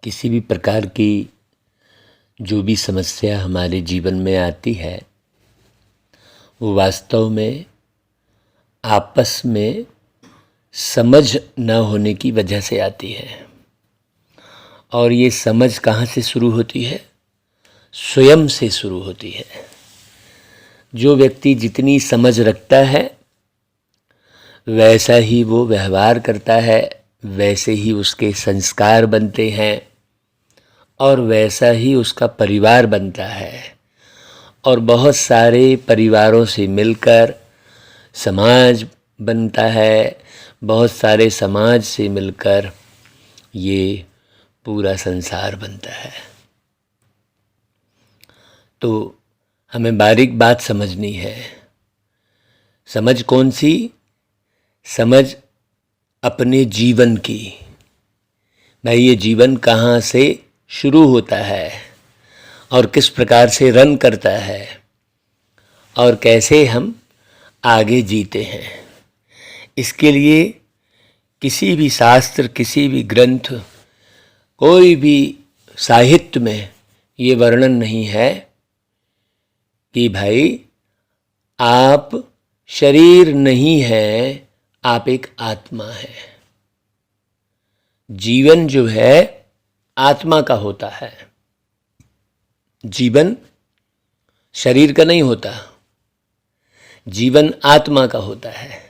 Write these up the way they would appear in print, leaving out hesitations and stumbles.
किसी भी प्रकार की जो भी समस्या हमारे जीवन में आती है वो वास्तव में आपस में समझ न होने की वजह से आती है। और ये समझ कहाँ से शुरू होती है? स्वयं से शुरू होती है। जो व्यक्ति जितनी समझ रखता है वैसा ही वो व्यवहार करता है, वैसे ही उसके संस्कार बनते हैं और वैसा ही उसका परिवार बनता है। और बहुत सारे परिवारों से मिलकर समाज बनता है, बहुत सारे समाज से मिलकर ये पूरा संसार बनता है। तो हमें बारीक बात समझनी है। समझ कौन सी? समझ अपने जीवन की। भाई ये जीवन कहाँ से शुरू होता है और किस प्रकार से रन करता है और कैसे हम आगे जीते हैं। इसके लिए किसी भी शास्त्र, किसी भी ग्रंथ, कोई भी साहित्य में ये वर्णन नहीं है कि भाई आप शरीर नहीं हैं, आप एक आत्मा है। जीवन जो है आत्मा का होता है। जीवन शरीर का नहीं होता, जीवन आत्मा का होता है।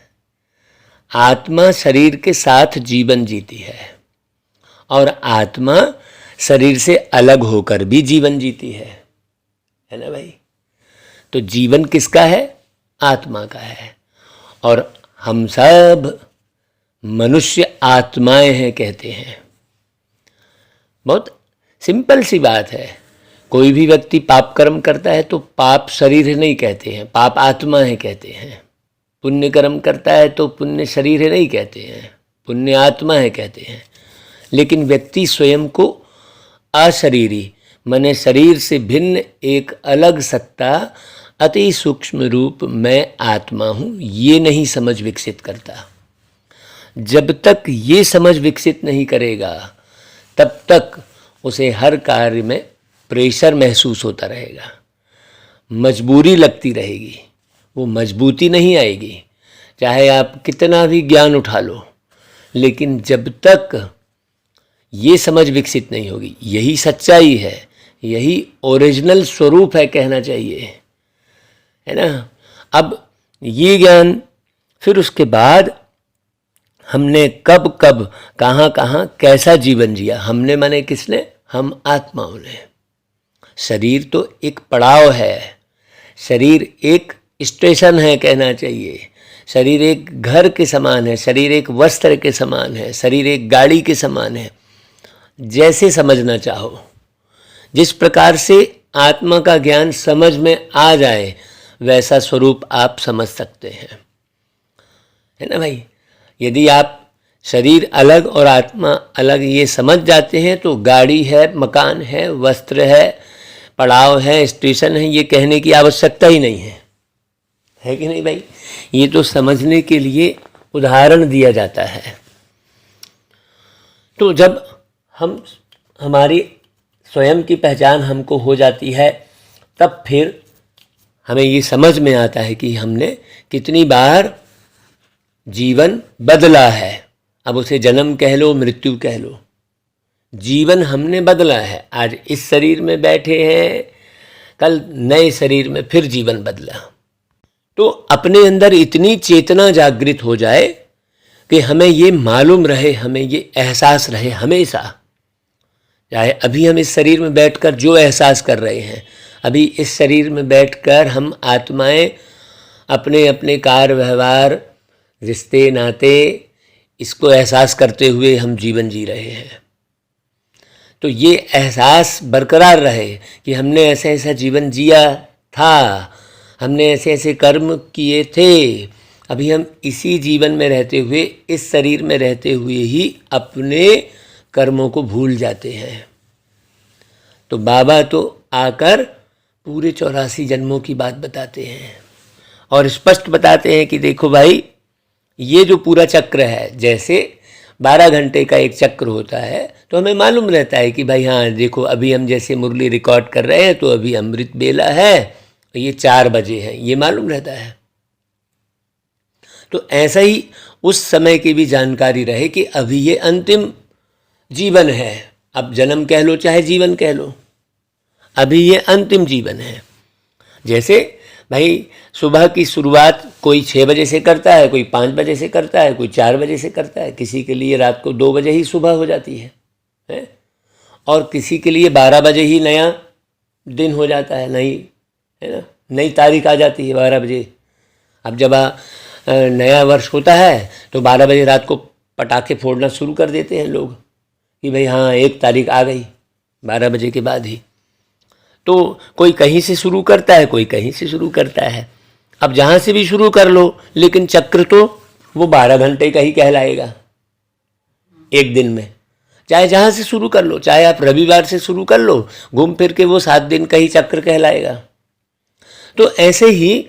आत्मा शरीर के साथ जीवन जीती है और आत्मा शरीर से अलग होकर भी जीवन जीती है ना भाई? तो जीवन किसका है? आत्मा का है। और हम सब मनुष्य आत्माएं हैं कहते हैं। बहुत सिंपल सी बात है। कोई भी व्यक्ति पाप कर्म करता है तो पाप शरीर नहीं कहते हैं, पाप आत्मा है कहते हैं। पुण्य कर्म करता है तो पुण्य शरीर है नहीं कहते हैं, पुण्य आत्मा है कहते हैं। लेकिन व्यक्ति स्वयं को अशरीरी माने शरीर से भिन्न एक अलग सत्ता, अति सूक्ष्म रूप मैं आत्मा हूँ, ये नहीं समझ विकसित करता। जब तक ये समझ विकसित नहीं करेगा तब तक उसे हर कार्य में प्रेशर महसूस होता रहेगा, मजबूरी लगती रहेगी, वो मजबूती नहीं आएगी। चाहे आप कितना भी ज्ञान उठा लो, लेकिन जब तक ये समझ विकसित नहीं होगी, यही सच्चाई है, यही ओरिजिनल स्वरूप है कहना चाहिए, है ना। अब ये ज्ञान फिर उसके बाद हमने कब कब कहाँ कहाँ कैसा जीवन जिया, हमने माने किसने? हम आत्माओं ने। शरीर तो एक पड़ाव है, शरीर एक स्टेशन है कहना चाहिए, शरीर एक घर के समान है, शरीर एक वस्त्र के समान है, शरीर एक गाड़ी के समान है। जैसे समझना चाहो, जिस प्रकार से आत्मा का ज्ञान समझ में आ जाए वैसा स्वरूप आप समझ सकते हैं, है ना भाई। यदि आप शरीर अलग और आत्मा अलग ये समझ जाते हैं तो गाड़ी है, मकान है, वस्त्र है, पड़ाव है, स्टेशन है, ये कहने की आवश्यकता ही नहीं है कि नहीं भाई। ये तो समझने के लिए उदाहरण दिया जाता है। तो जब हम हमारी स्वयं की पहचान हमको हो जाती है तब फिर हमें ये समझ में आता है कि हमने कितनी बार जीवन बदला है। अब उसे जन्म कह लो, मृत्यु कह लो, जीवन हमने बदला है। आज इस शरीर में बैठे हैं, कल नए शरीर में फिर जीवन बदला। तो अपने अंदर इतनी चेतना जागृत हो जाए कि हमें ये मालूम रहे, हमें ये एहसास रहे हमेशा, चाहे अभी हम इस शरीर में बैठकर जो एहसास कर रहे हैं, अभी इस शरीर में बैठकर हम आत्माएं अपने अपने कार्य व्यवहार, रिश्ते नाते, इसको एहसास करते हुए हम जीवन जी रहे हैं। तो ये एहसास बरकरार रहे कि हमने ऐसा ऐसा जीवन जिया था, हमने ऐसे ऐसे कर्म किए थे। अभी हम इसी जीवन में रहते हुए, इस शरीर में रहते हुए ही अपने कर्मों को भूल जाते हैं। तो बाबा तो आकर पूरे 84 जन्मों की बात बताते हैं और स्पष्ट बताते हैं कि देखो भाई, ये जो पूरा चक्र है, जैसे 12 घंटे का एक चक्र होता है, तो हमें मालूम रहता है कि भाई हाँ देखो, अभी हम जैसे मुरली रिकॉर्ड कर रहे हैं तो अभी अमृत बेला है, ये 4 बजे है, ये मालूम रहता है। तो ऐसा ही उस समय की भी जानकारी रहे कि अभी ये अंतिम जीवन है, अब जन्म कह लो चाहे जीवन कह लो, अभी ये अंतिम जीवन है। जैसे भाई सुबह की शुरुआत कोई 6 बजे से करता है, कोई 5 बजे से करता है, कोई 4 बजे से करता है, किसी के लिए रात को 2 बजे ही सुबह हो जाती है? और किसी के लिए 12 बजे ही नया दिन हो जाता है, है ना, नई तारीख आ जाती है 12 बजे। अब जब नया वर्ष होता है तो 12 बजे रात को पटाखे फोड़ना शुरू कर देते हैं लोग कि भाई हाँ 1 तारीख आ गई, 12 बजे के बाद ही। तो कोई कहीं से शुरू करता है, कोई कहीं से शुरू करता है। अब जहाँ से भी शुरू कर लो, लेकिन चक्र तो वो 12 घंटे का ही कहलाएगा एक दिन में। चाहे जहाँ से शुरू कर लो, चाहे आप रविवार से शुरू कर लो, घूम फिर के वो 7 दिन का ही चक्र कहलाएगा। तो ऐसे ही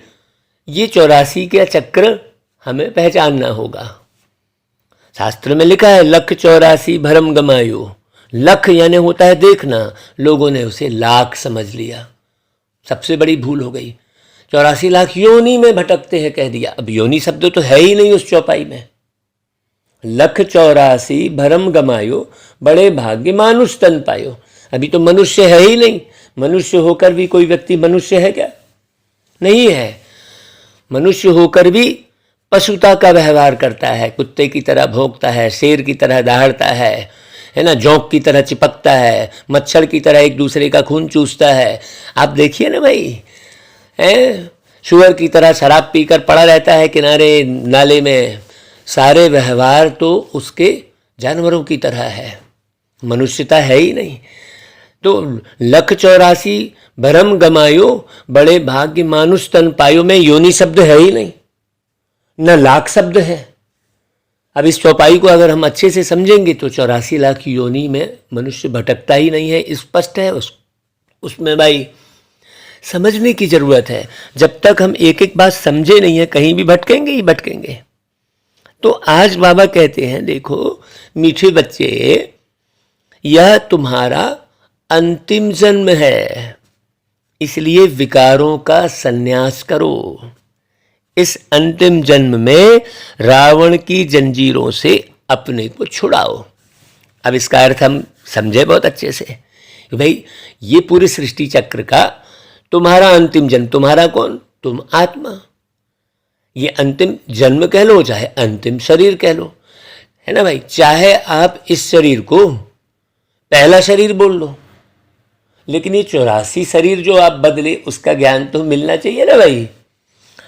ये 84 का चक्र हमें पहचानना होगा। शास्त्र में लिखा है लख 84 भरम गमायो। लख यानी होता है देखना, लोगों ने उसे लाख समझ लिया, सबसे बड़ी भूल हो गई। 84 लाख योनि में भटकते हैं कह दिया। अब योनि शब्द तो है ही नहीं उस चौपाई में। लख 84 भरम गमायो, बड़े भाग्य मानुष तन पायो। अभी तो मनुष्य है ही नहीं, मनुष्य होकर भी कोई व्यक्ति मनुष्य है क्या? नहीं है। मनुष्य होकर भी पशुता का व्यवहार करता है, कुत्ते की तरह भौंकता है, शेर की तरह दहाड़ता है ना, जोंक की तरह चिपकता है, मच्छर की तरह एक दूसरे का खून चूसता है। आप देखिए ना भाई, शुअर की तरह शराब पीकर पड़ा रहता है किनारे नाले में। सारे व्यवहार तो उसके जानवरों की तरह है, मनुष्यता है ही नहीं। तो लख 84 भरम गमायो, बड़े भाग्य मानुष तन पायो में योनि शब्द है ही नहीं, न लाख शब्द है। अब इस चौपाई को अगर हम अच्छे से समझेंगे तो 84 लाख योनि में मनुष्य भटकता ही नहीं है, स्पष्ट है। उसमें भाई समझने की जरूरत है। जब तक हम एक एक बात समझे नहीं है, कहीं भी भटकेंगे ही भटकेंगे। तो आज बाबा कहते हैं देखो मीठे बच्चे, यह तुम्हारा अंतिम जन्म है, इसलिए विकारों का संन्यास करो। इस अंतिम जन्म में रावण की जंजीरों से अपने को छुड़ाओ। अब इसका अर्थ हम समझे बहुत अच्छे से कि भाई ये पूरे सृष्टि चक्र का तुम्हारा अंतिम जन्म, तुम्हारा कौन? तुम आत्मा। ये अंतिम जन्म कह लो चाहे अंतिम शरीर कह लो, है ना भाई। चाहे आप इस शरीर को पहला शरीर बोल लो, लेकिन ये 84 शरीर जो आप बदले उसका ज्ञान तो मिलना चाहिए ना भाई।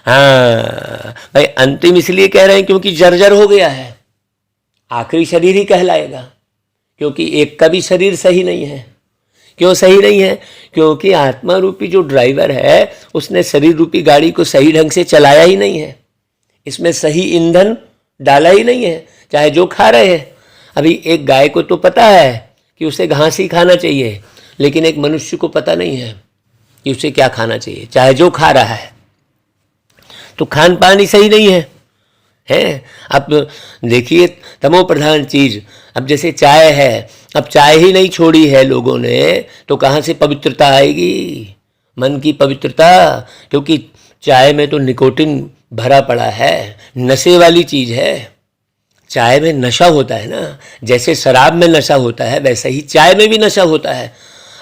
हाँ भाई, अंतिम इसलिए कह रहे हैं क्योंकि जर्जर हो गया है, आखिरी शरीर ही कहलाएगा, क्योंकि एक का भी शरीर सही नहीं है। क्यों सही नहीं है? क्योंकि आत्मा रूपी जो ड्राइवर है उसने शरीर रूपी गाड़ी को सही ढंग से चलाया ही नहीं है, इसमें सही ईंधन डाला ही नहीं है, चाहे जो खा रहे हैं। अभी एक गाय को तो पता है कि उसे घास ही खाना चाहिए, लेकिन एक मनुष्य को पता नहीं है कि उसे क्या खाना चाहिए, चाहे जो खा रहा है। तो खान पान ही सही नहीं है। अब देखिए तमो प्रधान चीज, अब जैसे चाय है, अब चाय ही नहीं छोड़ी है लोगों ने, तो कहाँ से पवित्रता आएगी, मन की पवित्रता? क्योंकि चाय में तो निकोटिन भरा पड़ा है, नशे वाली चीज है। चाय में नशा होता है ना, जैसे शराब में नशा होता है वैसे ही चाय में भी नशा होता है।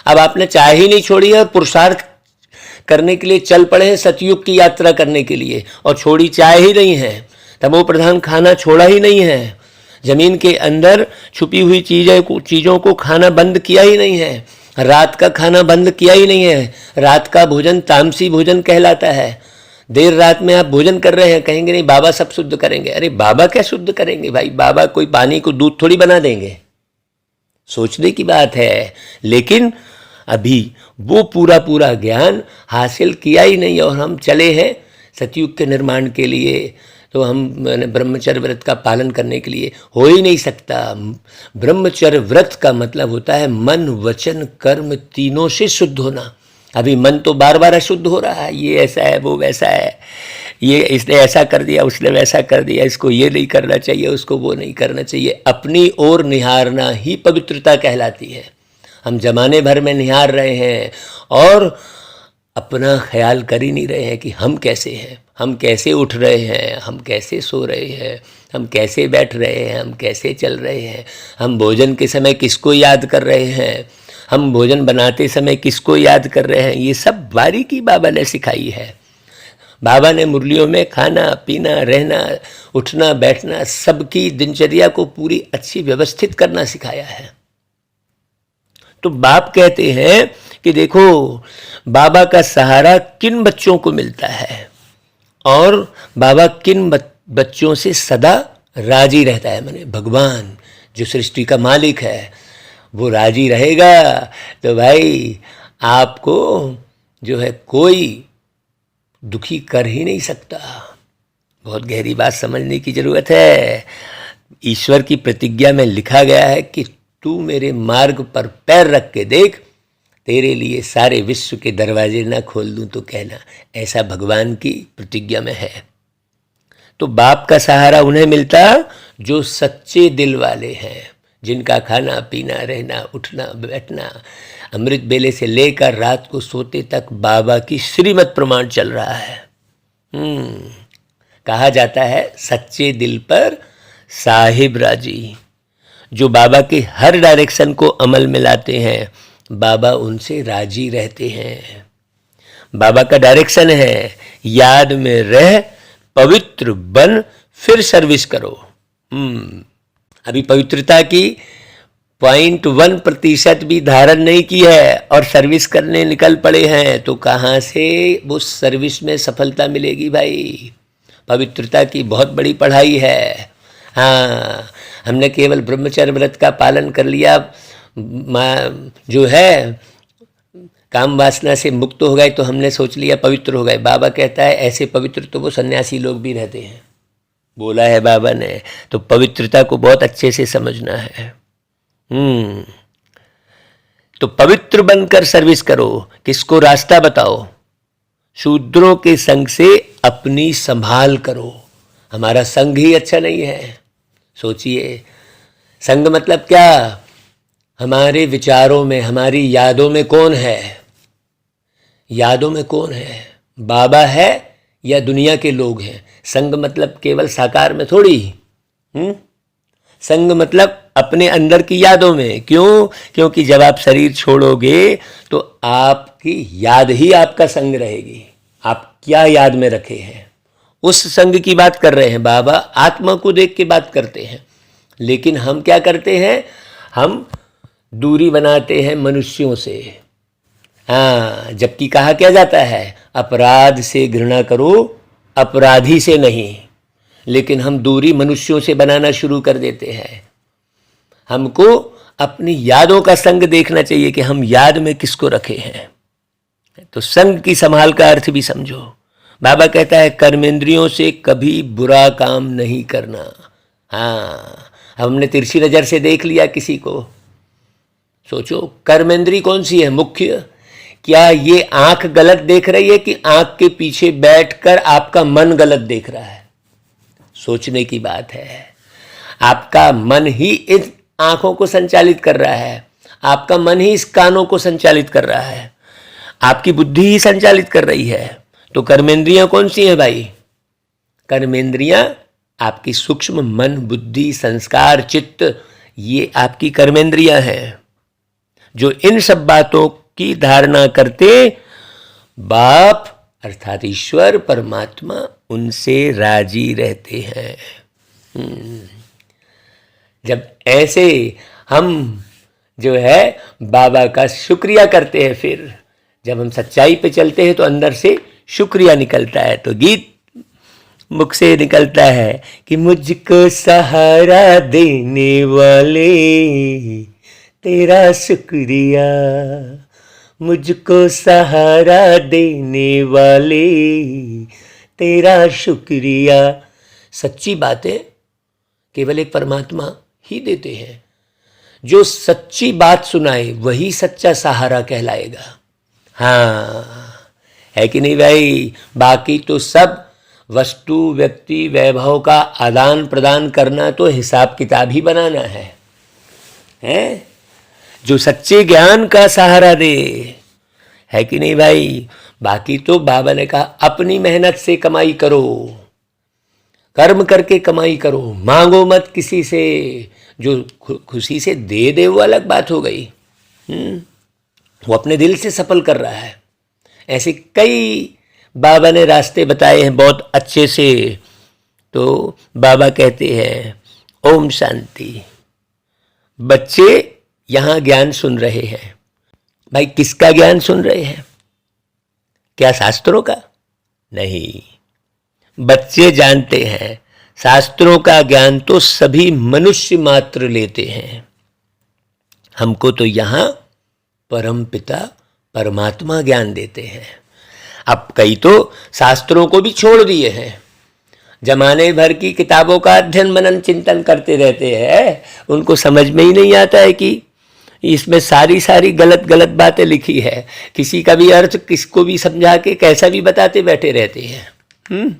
अब आपने चाय ही नहीं छोड़ी है और पुरुषार्थ करने के लिए चल पड़े हैं सतयुग की यात्रा करने के लिए, और छोड़ी चाय ही नहीं है, तमो प्रधान खाना छोड़ा ही नहीं है, जमीन के अंदर छुपी हुई चीज़ों को खाना बंद किया ही नहीं है, रात का खाना बंद किया ही नहीं है। रात का भोजन तामसी भोजन कहलाता है। देर रात में आप भोजन कर रहे हैं, कहेंगे नहीं बाबा सब शुद्ध करेंगे। अरे बाबा क्या शुद्ध करेंगे भाई, बाबा कोई पानी को दूध थोड़ी बना देंगे, सोचने की बात है। लेकिन अभी वो पूरा ज्ञान हासिल किया ही नहीं, और हम चले हैं सतयुग के निर्माण के लिए, तो हम ब्रह्मचर्य व्रत का पालन करने के लिए। हो ही नहीं सकता। ब्रह्मचर्य व्रत का मतलब होता है मन वचन कर्म तीनों से शुद्ध होना। अभी मन तो बार बार अशुद्ध हो रहा है, ये ऐसा है वो वैसा है, ये इसने ऐसा कर दिया, उसने वैसा कर दिया, इसको ये नहीं करना चाहिए, उसको वो नहीं करना चाहिए। अपनी ओर निहारना ही पवित्रता कहलाती है। हम जमाने भर में निहार रहे हैं और अपना ख्याल कर ही नहीं रहे हैं कि हम कैसे हैं, हम कैसे उठ रहे हैं, हम कैसे सो रहे हैं, हम कैसे बैठ रहे हैं, हम कैसे चल रहे हैं, हम भोजन के समय किसको याद कर रहे हैं, हम भोजन बनाते समय किसको याद कर रहे हैं। ये सब बारीकी बाबा ने सिखाई है। बाबा ने मुरलियों में खाना पीना, रहना, उठना बैठना, सबकी दिनचर्या को पूरी अच्छी व्यवस्थित करना सिखाया है। तो बाप कहते हैं कि देखो बाबा का सहारा किन बच्चों को मिलता है और बाबा किन बच्चों से सदा राजी रहता है। माने भगवान जो सृष्टि का मालिक है वो राजी रहेगा तो भाई आपको जो है कोई दुखी कर ही नहीं सकता। बहुत गहरी बात समझने की जरूरत है। ईश्वर की प्रतिज्ञा में लिखा गया है कि तू मेरे मार्ग पर पैर रख के देख, तेरे लिए सारे विश्व के दरवाजे ना खोल दूं तो कहना। ऐसा भगवान की प्रतिज्ञा में है। तो बाप का सहारा उन्हें मिलता जो सच्चे दिल वाले हैं, जिनका खाना पीना, रहना, उठना बैठना अमृत बेले से लेकर रात को सोते तक बाबा की श्रीमत प्रमाण चल रहा है। कहा जाता है सच्चे दिल पर साहिब राजी। जो बाबा के हर डायरेक्शन को अमल में लाते हैं बाबा उनसे राजी रहते हैं। बाबा का डायरेक्शन है याद में रह, पवित्र बन, फिर सर्विस करो। अभी पवित्रता की 0.1% भी धारण नहीं की है और सर्विस करने निकल पड़े हैं तो कहाँ से उस सर्विस में सफलता मिलेगी भाई। पवित्रता की बहुत बड़ी पढ़ाई है। हाँ, हमने केवल ब्रह्मचर्य व्रत का पालन कर लिया, जो है काम वासना से मुक्त हो गए तो हमने सोच लिया पवित्र हो गए। बाबा कहता है ऐसे पवित्र तो वो सन्यासी लोग भी रहते हैं, बोला है बाबा ने। तो पवित्रता को बहुत अच्छे से समझना है। तो पवित्र बनकर सर्विस करो। किसको रास्ता बताओ? शूद्रों के संग से अपनी संभाल करो। हमारा संग ही अच्छा नहीं है। सोचिए, संग मतलब क्या? हमारे विचारों में, हमारी यादों में कौन है? यादों में कौन है? बाबा है या दुनिया के लोग हैं? संग मतलब केवल साकार में थोड़ी। संग मतलब अपने अंदर की यादों में। क्यों? क्योंकि जब आप शरीर छोड़ोगे तो आपकी याद ही आपका संग रहेगी। आप क्या याद में रखे हैं उस संग की बात कर रहे हैं। बाबा आत्मा को देख के बात करते हैं, लेकिन हम क्या करते हैं? हम दूरी बनाते हैं मनुष्यों से। हाँ, जबकि कहा क्या जाता है अपराध से घृणा करो, अपराधी से नहीं। लेकिन हम दूरी मनुष्यों से बनाना शुरू कर देते हैं। हमको अपनी यादों का संग देखना चाहिए कि हम याद में किसको रखे हैं। तो संग की संभाल का अर्थ भी समझो। बाबा कहता है कर्मेंद्रियों से कभी बुरा काम नहीं करना। हाँ, हमने तिरछी नजर से देख लिया किसी को। सोचो कर्मेंद्री कौन सी है मुख्य? क्या ये आंख गलत देख रही है कि आंख के पीछे बैठकर आपका मन गलत देख रहा है? सोचने की बात है। आपका मन ही इस आंखों को संचालित कर रहा है, आपका मन ही इस कानों को संचालित कर रहा है, आपकी बुद्धि ही संचालित कर रही है। तो कर्मेंद्रियां कौन सी हैं भाई? कर्मेंद्रियां आपकी सूक्ष्म मन, बुद्धि, संस्कार, चित्त, ये आपकी कर्मेंद्रियां हैं जो इन सब बातों की धारणा करते बाप अर्थात ईश्वर परमात्मा उनसे राजी रहते हैं। जब ऐसे हम जो है बाबा का शुक्रिया करते हैं, फिर जब हम सच्चाई पे चलते हैं तो अंदर से शुक्रिया निकलता है। तो गीत मुख से निकलता है कि मुझको सहारा देने वाले तेरा शुक्रिया, मुझको सहारा देने वाले तेरा शुक्रिया। सच्ची बातें केवल एक परमात्मा ही देते हैं। जो सच्ची बात सुनाए वही सच्चा सहारा कहलाएगा। हाँ, है कि नहीं भाई? बाकी तो सब वस्तु व्यक्ति वैभव का आदान प्रदान करना तो हिसाब किताब ही बनाना है? जो सच्चे ज्ञान का सहारा दे, है कि नहीं भाई? बाकी तो बाबा ने कहा अपनी मेहनत से कमाई करो, कर्म करके कमाई करो, मांगो मत किसी से, जो खुशी से दे दे वो अलग बात हो गई। वो अपने दिल से सफल कर रहा है। ऐसे कई बाबा ने रास्ते बताए हैं बहुत अच्छे से। तो बाबा कहते हैं ओम शांति। बच्चे यहाँ ज्ञान सुन रहे हैं। भाई किसका ज्ञान सुन रहे हैं? क्या शास्त्रों का? नहीं, बच्चे जानते हैं शास्त्रों का ज्ञान तो सभी मनुष्य मात्र लेते हैं। हमको तो यहाँ परमपिता परमात्मा ज्ञान देते हैं। अब कई तो शास्त्रों को भी छोड़ दिए हैं, जमाने भर की किताबों का अध्ययन मनन चिंतन करते रहते हैं। उनको समझ में ही नहीं आता है कि इसमें सारी गलत गलत बातें लिखी है। किसी का भी अर्थ किसको भी समझा के कैसा भी बताते बैठे रहते हैं।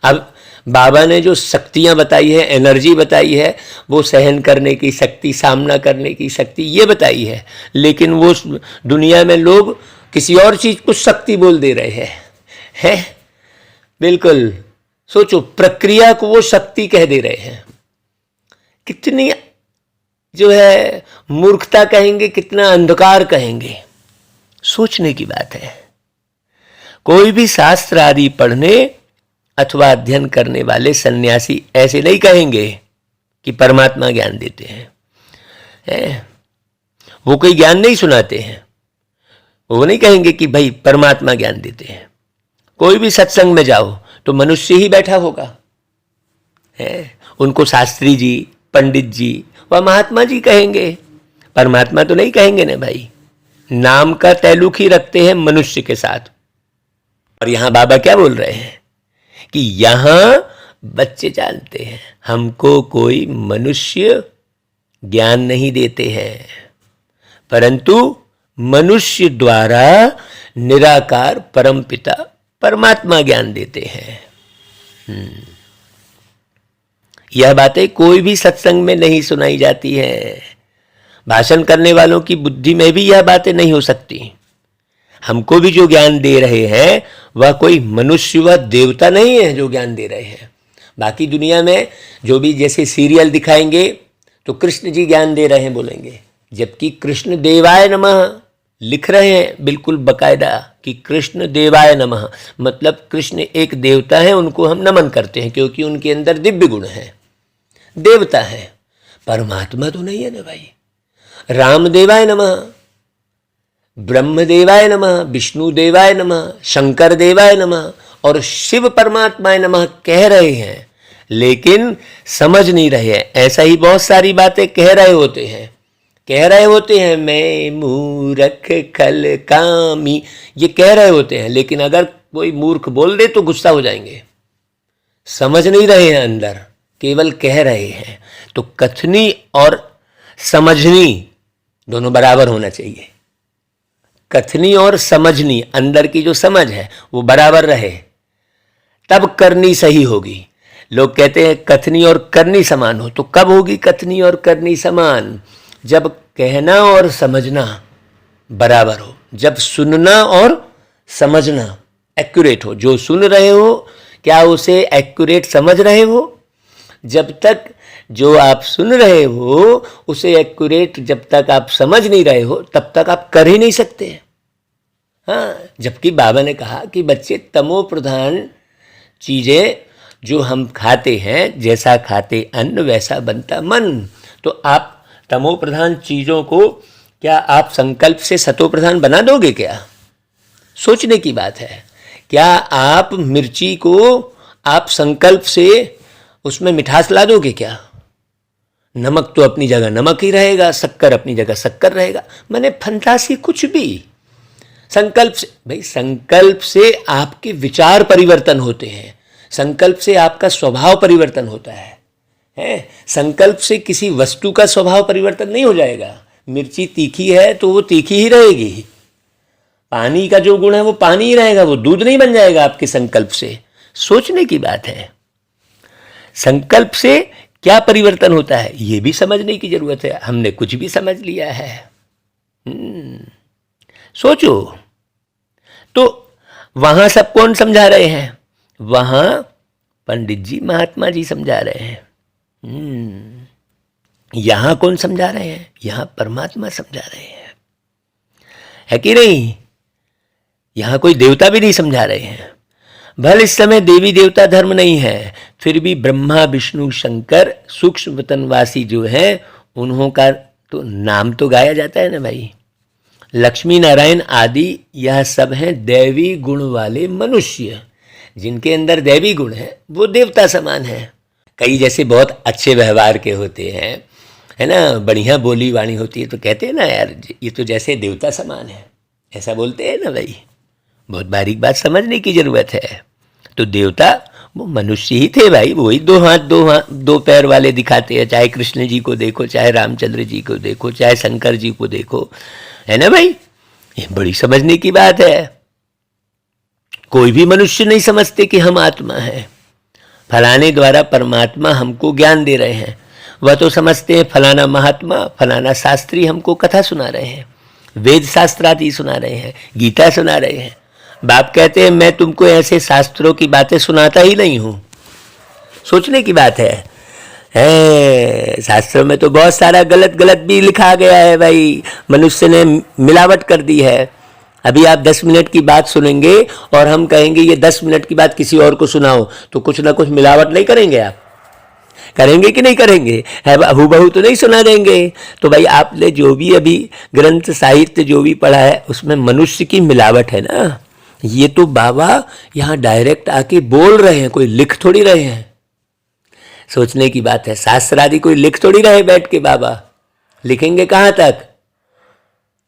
अब बाबा ने जो शक्तियाँ बताई है, एनर्जी बताई है, वो सहन करने की शक्ति, सामना करने की शक्ति ये बताई है। लेकिन वो दुनिया में लोग किसी और चीज़ को शक्ति बोल दे रहे हैं। बिल्कुल सोचो, प्रक्रिया को वो शक्ति कह दे रहे हैं। कितनी जो है मूर्खता कहेंगे, कितना अंधकार कहेंगे, सोचने की बात है। कोई भी शास्त्र आदि पढ़ने अथवा अध्ययन करने वाले सन्यासी ऐसे नहीं कहेंगे कि परमात्मा ज्ञान देते हैं। वो कोई ज्ञान नहीं सुनाते हैं। वो नहीं कहेंगे कि भाई परमात्मा ज्ञान देते हैं। कोई भी सत्संग में जाओ तो मनुष्य ही बैठा होगा, उनको शास्त्री जी, पंडित जी व महात्मा जी कहेंगे, परमात्मा तो नहीं कहेंगे ना भाई। नाम का ताल्लुक ही रखते हैं मनुष्य के साथ। और यहां बाबा क्या बोल रहे हैं कि यहां बच्चे जानते हैं हमको कोई मनुष्य ज्ञान नहीं देते हैं, परंतु मनुष्य द्वारा निराकार परमपिता परमात्मा ज्ञान देते हैं। यह बातें कोई भी सत्संग में नहीं सुनाई जाती हैं। भाषण करने वालों की बुद्धि में भी यह बातें नहीं हो सकती। हमको भी जो ज्ञान दे रहे हैं वह कोई मनुष्य व देवता नहीं है जो ज्ञान दे रहे हैं। बाकी दुनिया में जो भी जैसे सीरियल दिखाएंगे तो कृष्ण जी ज्ञान दे रहे हैं बोलेंगे, जबकि कृष्ण देवाय नमः लिख रहे हैं बिल्कुल बकायदा कि कृष्ण देवाय नमः, मतलब कृष्ण एक देवता है, उनको हम नमन करते हैं क्योंकि उनके अंदर दिव्य गुण है, देवता है। परमात्मा तो नहीं है ना भाई। राम देवाय नमः, ब्रह्म देवाय नमः, विष्णु देवाय नमः, शंकर देवाय नमः और शिव परमात्माय नमः कह रहे हैं, लेकिन समझ नहीं रहे हैं। ऐसा ही बहुत सारी बातें कह रहे होते हैं मैं मूर्ख खल कामी, ये कह रहे होते हैं। लेकिन अगर कोई मूर्ख बोल दे तो गुस्सा हो जाएंगे। समझ नहीं रहे हैं अंदर, केवल कह रहे हैं। तो कथनी और समझनी दोनों बराबर होना चाहिए। कथनी और समझनी, अंदर की जो समझ है वो बराबर रहे, तब करनी सही होगी। लोग कहते हैं कथनी और करनी समान हो, तो कब होगी कथनी और करनी समान? जब कहना और समझना बराबर हो, जब सुनना और समझना एक्यूरेट हो। जो सुन रहे हो क्या उसे एक्यूरेट समझ रहे हो? जब तक जो आप सुन रहे हो उसे एक्यूरेट जब तक आप समझ नहीं रहे हो तब तक आप कर ही नहीं सकते। हाँ, जबकि बाबा ने कहा कि बच्चे तमो प्रधान चीज़ें जो हम खाते हैं, जैसा खाते अन्न वैसा बनता मन। तो आप तमो प्रधान चीज़ों को क्या आप संकल्प से सतो प्रधान बना दोगे क्या? सोचने की बात है। क्या आप मिर्ची को आप संकल्प से उसमें मिठास ला दोगे क्या? नमक तो अपनी जगह नमक ही रहेगा, शक्कर अपनी जगह शक्कर रहेगा। मैंने फंतासी कुछ भी संकल्प से, भाई संकल्प से आपके विचार परिवर्तन होते हैं, संकल्प से आपका स्वभाव परिवर्तन होता है। संकल्प से किसी वस्तु का स्वभाव परिवर्तन नहीं हो जाएगा। मिर्ची तीखी है तो वो तीखी ही रहेगी। पानी का जो गुण है वो पानी ही रहेगा, वो दूध नहीं बन जाएगा आपके संकल्प से। सोचने की बात है। संकल्प से क्या परिवर्तन होता है ये भी समझने की जरूरत है। हमने कुछ भी समझ लिया है। सोचो, तो वहां सब कौन समझा रहे हैं? वहां पंडित जी, महात्मा जी समझा रहे हैं। यहां कौन समझा रहे हैं? यहां परमात्मा समझा रहे हैं, है कि नहीं? यहां कोई देवता भी नहीं समझा रहे हैं। भले इस समय देवी देवता धर्म नहीं है, फिर भी ब्रह्मा विष्णु शंकर सूक्ष्म वतनवासी जो है उन्हों का तो नाम तो गाया जाता है ना भाई। लक्ष्मी नारायण आदि यह सब हैं दैवी गुण वाले मनुष्य। जिनके अंदर दैवी गुण है वो देवता समान है। कई जैसे बहुत अच्छे व्यवहार के होते हैं, है ना, बढ़िया बोली वाणी होती है, तो कहते हैं ना यार ये तो जैसे देवता समान है, ऐसा बोलते हैं ना भाई। बहुत बारीक बात समझने की जरूरत है। तो देवता वो मनुष्य ही थे भाई, वही दो हाथ दो पैर वाले दिखाते हैं। चाहे कृष्ण जी को देखो, चाहे रामचंद्र जी को देखो, चाहे शंकर जी को देखो, है ना भाई। ये बड़ी समझने की बात है। कोई भी मनुष्य नहीं समझते कि हम आत्मा हैं। फलाने द्वारा परमात्मा हमको ज्ञान दे रहे हैं, वह तो समझते हैं फलाना महात्मा, फलाना शास्त्री हमको कथा सुना रहे हैं, वेद शास्त्र आदि सुना रहे हैं, गीता सुना रहे हैं। बाप कहते हैं मैं तुमको ऐसे शास्त्रों की बातें सुनाता ही नहीं हूं। सोचने की बात है। शास्त्रों में तो बहुत सारा गलत गलत भी लिखा गया है भाई। मनुष्य ने मिलावट कर दी है। अभी आप 10 मिनट की बात सुनेंगे और हम कहेंगे ये 10 मिनट की बात किसी और को सुनाओ, तो कुछ ना कुछ मिलावट नहीं करेंगे? आप करेंगे कि नहीं करेंगे? है हूबहू तो नहीं सुना देंगे। तो भाई आपने जो भी अभी ग्रंथ साहित्य जो भी पढ़ा है उसमें मनुष्य की मिलावट है ना। ये तो बाबा यहाँ डायरेक्ट आके बोल रहे हैं, कोई लिख थोड़ी रहे हैं। सोचने की बात है। शास्त्र आदि कोई लिख थोड़ी रहे बैठ के। बाबा लिखेंगे कहाँ तक?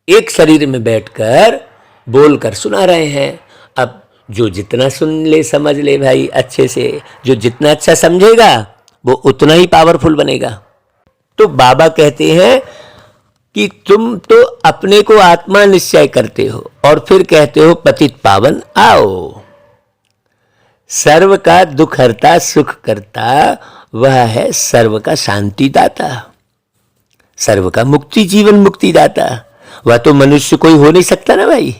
एक शरीर में बैठकर बोलकर सुना रहे हैं। अब जो जितना सुन ले समझ ले भाई अच्छे से, जो जितना अच्छा समझेगा वो उतना ही पावरफुल बनेगा। तो बाबा कहते हैं कि तुम तो अपने को आत्मा निश्चय करते हो और फिर कहते हो पतित पावन आओ। सर्व का दुख हरता सुख करता वह है सर्व का शांति दाता, सर्व का मुक्ति जीवन मुक्ति दाता। वह तो मनुष्य कोई हो नहीं सकता ना भाई।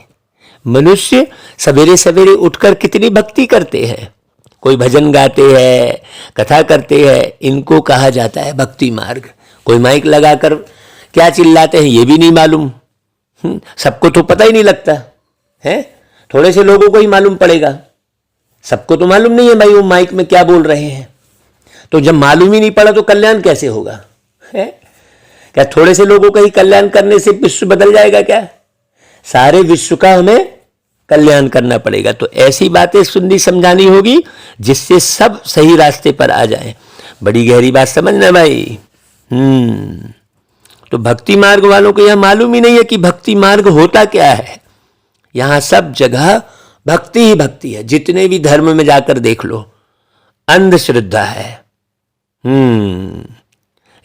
मनुष्य सवेरे सवेरे उठकर कितनी भक्ति करते हैं, कोई भजन गाते हैं, कथा करते हैं, इनको कहा जाता है भक्ति मार्ग। कोई माइक लगाकर क्या चिल्लाते हैं ये भी नहीं मालूम। सबको तो पता ही नहीं लगता है, थोड़े से लोगों को ही मालूम पड़ेगा। सबको तो मालूम नहीं है भाई वो माइक में क्या बोल रहे हैं। तो जब मालूम ही नहीं पड़ा तो कल्याण कैसे होगा? है क्या थोड़े से लोगों का ही कल्याण करने से विश्व बदल जाएगा क्या? सारे विश्व का हमें कल्याण करना पड़ेगा। तो ऐसी बातें सुननी समझानी होगी जिससे सब सही रास्ते पर आ जाए। बड़ी गहरी बात समझना भाई। तो भक्ति मार्ग वालों को यह मालूम ही नहीं है कि भक्ति मार्ग होता क्या है। यहां सब जगह भक्ति ही भक्ति है। जितने भी धर्म में जाकर देख लो अंधश्रद्धा है।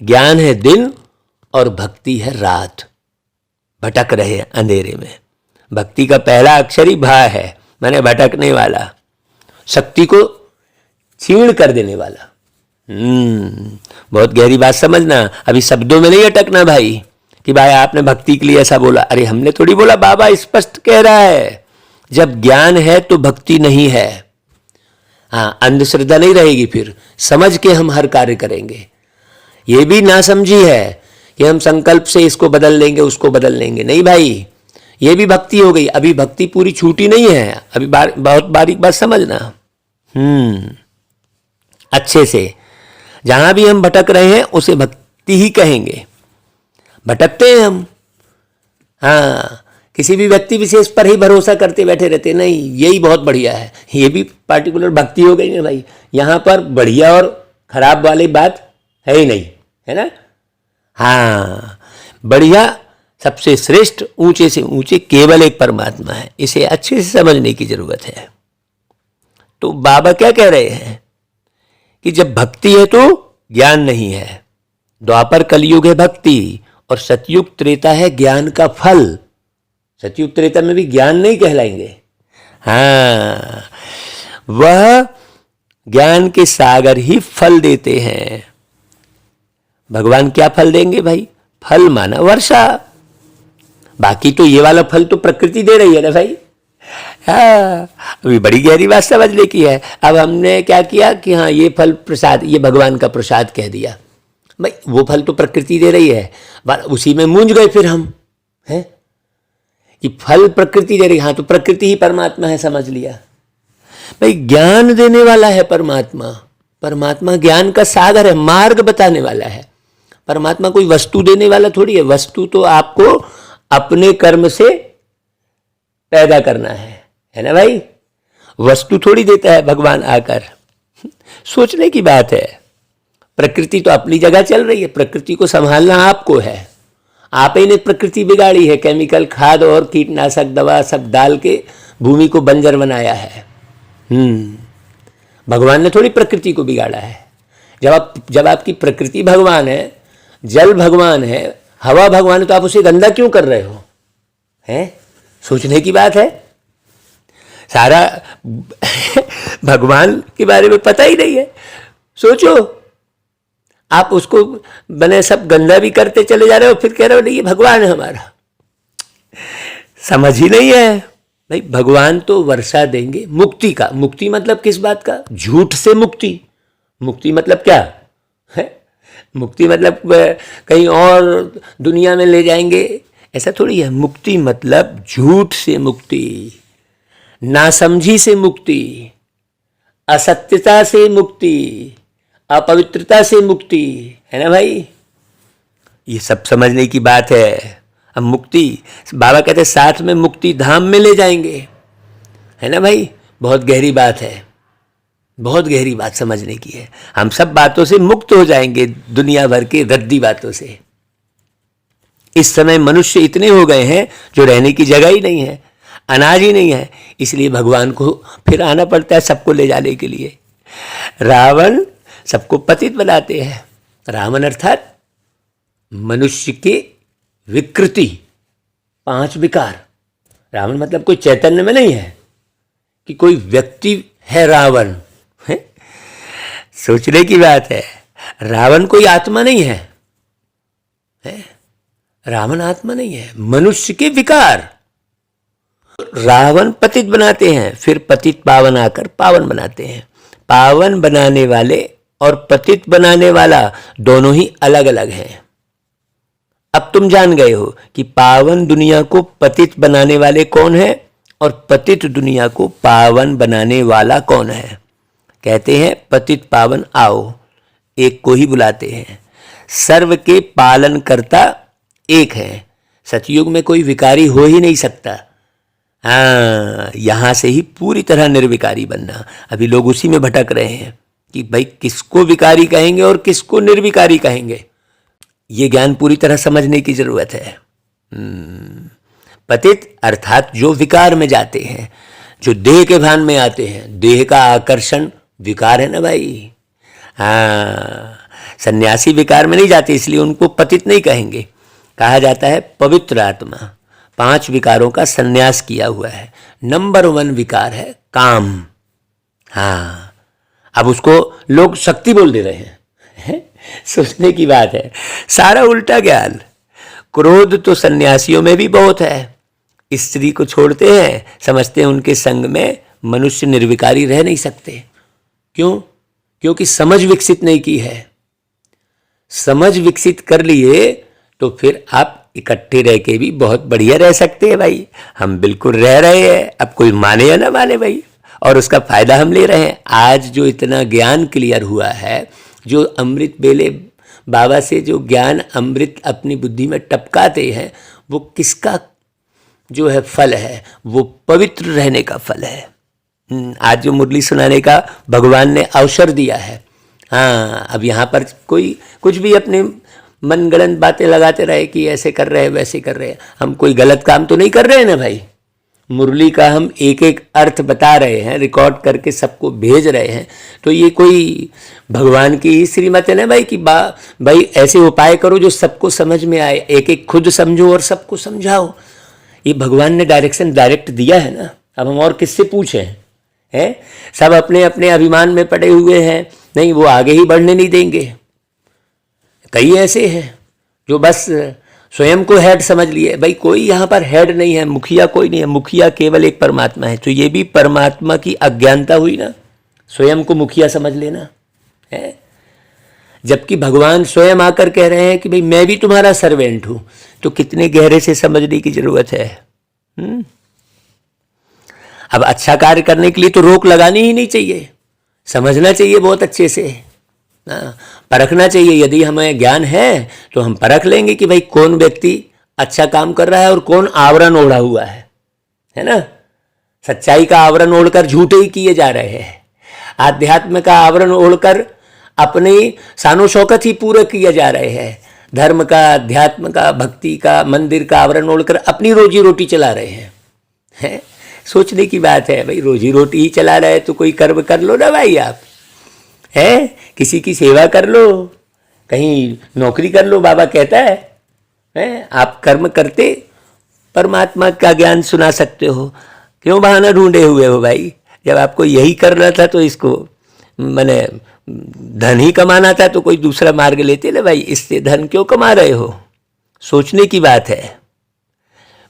ज्ञान है दिन और भक्ति है रात। भटक रहे हैं अंधेरे में। भक्ति का पहला अक्षर ही भा है, माने भटकने वाला, शक्ति को छीण कर देने वाला। बहुत गहरी बात समझना। अभी शब्दों में नहीं अटकना भाई कि भाई आपने भक्ति के लिए ऐसा बोला। अरे हमने थोड़ी बोला, बाबा स्पष्ट कह रहा है जब ज्ञान है तो भक्ति नहीं है। हाँ, अंधश्रद्धा नहीं रहेगी। फिर समझ के हम हर कार्य करेंगे। ये भी ना समझी है कि हम संकल्प से इसको बदल लेंगे उसको बदल लेंगे। नहीं भाई, ये भी भक्ति हो गई। अभी भक्ति पूरी छूटी नहीं है। अभी बहुत बारीक बात समझना। अच्छे से जहां भी हम भटक रहे हैं उसे भक्ति ही कहेंगे। भटकते हैं हम, हाँ, किसी भी व्यक्ति विशेष पर ही भरोसा करते बैठे रहते नहीं, यही बहुत बढ़िया है, ये भी पार्टिकुलर भक्ति हो गई ना भाई। यहां पर बढ़िया और खराब वाली बात है ही नहीं, है ना। हाँ, बढ़िया सबसे श्रेष्ठ ऊंचे से ऊंचे केवल एक परमात्मा है। इसे अच्छे से समझने की जरूरत है। तो बाबा क्या कह रहे हैं कि जब भक्ति है तो ज्ञान नहीं है। द्वापर कलयुग है भक्ति और सतयुग त्रेता है ज्ञान का फल। सतयुग त्रेता में भी ज्ञान नहीं कहलाएंगे। हाँ, वह ज्ञान के सागर ही फल देते हैं। भगवान क्या फल देंगे भाई? फल माना वर्षा, बाकी तो ये वाला फल तो प्रकृति दे रही है ना भाई। हाँ, अभी बड़ी गहरी बात समझने की है। अब हमने क्या किया कि हाँ ये फल प्रसाद, ये भगवान का प्रसाद कह दिया भाई। वो फल तो प्रकृति दे रही है, उसी में मूंझ गए फिर हम हैं कि फल प्रकृति दे रही। हाँ, तो प्रकृति ही परमात्मा है, समझ लिया भाई। ज्ञान देने वाला है परमात्मा। परमात्मा ज्ञान का सागर है, मार्ग बताने वाला है। परमात्मा कोई वस्तु देने वाला थोड़ी है। वस्तु तो आपको अपने कर्म से पैदा करना है ना भाई। वस्तु थोड़ी देता है भगवान आकर। सोचने की बात है। प्रकृति तो अपनी जगह चल रही है, प्रकृति को संभालना आपको है। आप ही ने प्रकृति बिगाड़ी है, केमिकल खाद और कीटनाशक दवा सब डाल के भूमि को बंजर बनाया है। भगवान ने थोड़ी प्रकृति को बिगाड़ा है। जब आपकी प्रकृति भगवान है, जल भगवान है, हवा भगवान है, तो आप उसे गंदा क्यों कर रहे हो? हैं? सोचने की बात है। सारा भगवान के बारे में पता ही नहीं है। सोचो, आप उसको बने सब गंदा भी करते चले जा रहे हो, फिर कह रहे हो नहीं ये भगवान है हमारा। समझ ही नहीं है भाई। भगवान तो वर्षा देंगे मुक्ति का। मुक्ति मतलब किस बात का? झूठ से मुक्ति। मुक्ति मतलब क्या है? मुक्ति मतलब कहीं और दुनिया में ले जाएंगे, ऐसा थोड़ी है। मुक्ति मतलब झूठ से मुक्ति, नासमझी से मुक्ति, असत्यता से मुक्ति, अपवित्रता से मुक्ति, है ना भाई। ये सब समझने की बात है। अब मुक्ति, बाबा कहते हैं साथ में मुक्ति धाम में ले जाएंगे, है ना भाई। बहुत गहरी बात है, बहुत गहरी बात समझने की है। हम सब बातों से मुक्त हो जाएंगे, दुनिया भर के रद्दी बातों से। इस समय मनुष्य इतने हो गए हैं जो रहने की जगह ही नहीं है, अनाज ही नहीं है। इसलिए भगवान को फिर आना पड़ता है सबको ले जाने के लिए। रावण सबको पतित बनाते हैं। रावण अर्थात मनुष्य के विकृति, 5 विकार। रावण मतलब कोई चैतन्य में नहीं है कि कोई व्यक्ति है रावण है। सोचने की बात है। रावण कोई आत्मा नहीं है, रावण आत्मा नहीं है, मनुष्य के विकार। रावण पतित बनाते हैं, फिर पतित पावन आकर पावन बनाते हैं। पावन बनाने वाले और पतित बनाने वाला दोनों ही अलग अलग हैं। अब तुम जान गए हो कि पावन दुनिया को पतित बनाने वाले कौन है और पतित दुनिया को पावन बनाने वाला कौन है। कहते हैं पतित पावन आओ, एक को ही बुलाते हैं। सर्व के पालन करता एक है। सतयुग में कोई विकारी हो ही नहीं सकता। हाँ, यहां से ही पूरी तरह निर्विकारी बनना। अभी लोग उसी में भटक रहे हैं कि भाई किसको विकारी कहेंगे और किसको निर्विकारी कहेंगे। ये ज्ञान पूरी तरह समझने की जरूरत है। पतित अर्थात जो विकार में जाते हैं, जो देह के भान में आते हैं। देह का आकर्षण विकार है ना भाई। हाँ, सन्यासी विकार में नहीं जाते, इसलिए उनको पतित नहीं कहेंगे। कहा जाता है पवित्र आत्मा। 5 विकारों का सन्यास किया हुआ है। नंबर 1 विकार है काम। हाँ, अब उसको लोग शक्ति बोल दे रहे हैं। सोचने की बात है, सारा उल्टा ज्ञान। क्रोध तो सन्यासियों में भी बहुत है। स्त्री को छोड़ते हैं, समझते हैं उनके संग में मनुष्य निर्विकारी रह नहीं सकते। क्यों? क्योंकि समझ विकसित नहीं की है। समझ विकसित कर लिए तो फिर आप इकट्ठे रह के भी बहुत बढ़िया रह सकते हैं भाई। हम बिल्कुल रह रहे हैं, अब कोई माने या ना माने भाई, और उसका फायदा हम ले रहे हैं। आज जो इतना ज्ञान क्लियर हुआ है, जो अमृत बेले बाबा से जो ज्ञान अमृत अपनी बुद्धि में टपकाते हैं, वो किसका जो है फल है? वो पवित्र रहने का फल है। आज जो मुरली सुनाने का भगवान ने अवसर दिया है। हाँ, अब यहाँ पर कोई कुछ भी अपने मनगढ़ंत बातें लगाते रहे कि ऐसे कर रहे हैं वैसे कर रहे हैं। हम कोई गलत काम तो नहीं कर रहे हैं ना भाई। मुरली का हम एक एक अर्थ बता रहे हैं, रिकॉर्ड करके सबको भेज रहे हैं। तो ये कोई भगवान की ही श्रीमत है ना भाई कि भाई ऐसे उपाय करो जो सबको समझ में आए। एक एक खुद समझो और सबको समझाओ। ये भगवान ने डायरेक्शन डायरेक्ट दिया है ना। अब हम और किससे पूछें, है। सब अपने अपने अभिमान में पड़े हुए हैं, नहीं वो आगे ही बढ़ने नहीं देंगे। कई ऐसे हैं जो बस स्वयं को हेड समझ लिए। भाई कोई यहाँ पर हेड नहीं है, मुखिया कोई नहीं है, मुखिया केवल एक परमात्मा है। तो ये भी परमात्मा की अज्ञानता हुई ना, स्वयं को मुखिया समझ लेना है। जबकि भगवान स्वयं आकर कह रहे हैं कि भाई मैं भी तुम्हारा सर्वेंट हूं। तो कितने गहरे से समझने की जरूरत है। अब अच्छा कार्य करने के लिए तो रोक लगानी ही नहीं चाहिए, समझना चाहिए बहुत अच्छे से, परखना चाहिए। यदि हमें ज्ञान है तो हम परख लेंगे कि भाई कौन व्यक्ति अच्छा काम कर रहा है और कौन आवरण ओढ़ा हुआ है ना। सच्चाई का आवरण ओढ़कर झूठे ही किए जा रहे हैं, आध्यात्म का आवरण ओढ़कर अपनी शानो शौकत ही पूरे किए जा रहे हैं, धर्म का, अध्यात्म का, भक्ति का, मंदिर का आवरण ओढ़कर अपनी रोजी रोटी चला रहे हैं। सोचने की बात है भाई, रोजी रोटी ही चला रहे तो कोई कर्म कर लो ना भाई, आप है किसी की सेवा कर लो, कहीं नौकरी कर लो। बाबा कहता है आप कर्म करते परमात्मा का ज्ञान सुना सकते हो, क्यों बहाना ढूंढे हुए हो भाई। जब आपको यही करना था तो इसको मैंने धन ही कमाना था तो कोई दूसरा मार्ग लेते ना भाई, इससे धन क्यों कमा रहे हो। सोचने की बात है,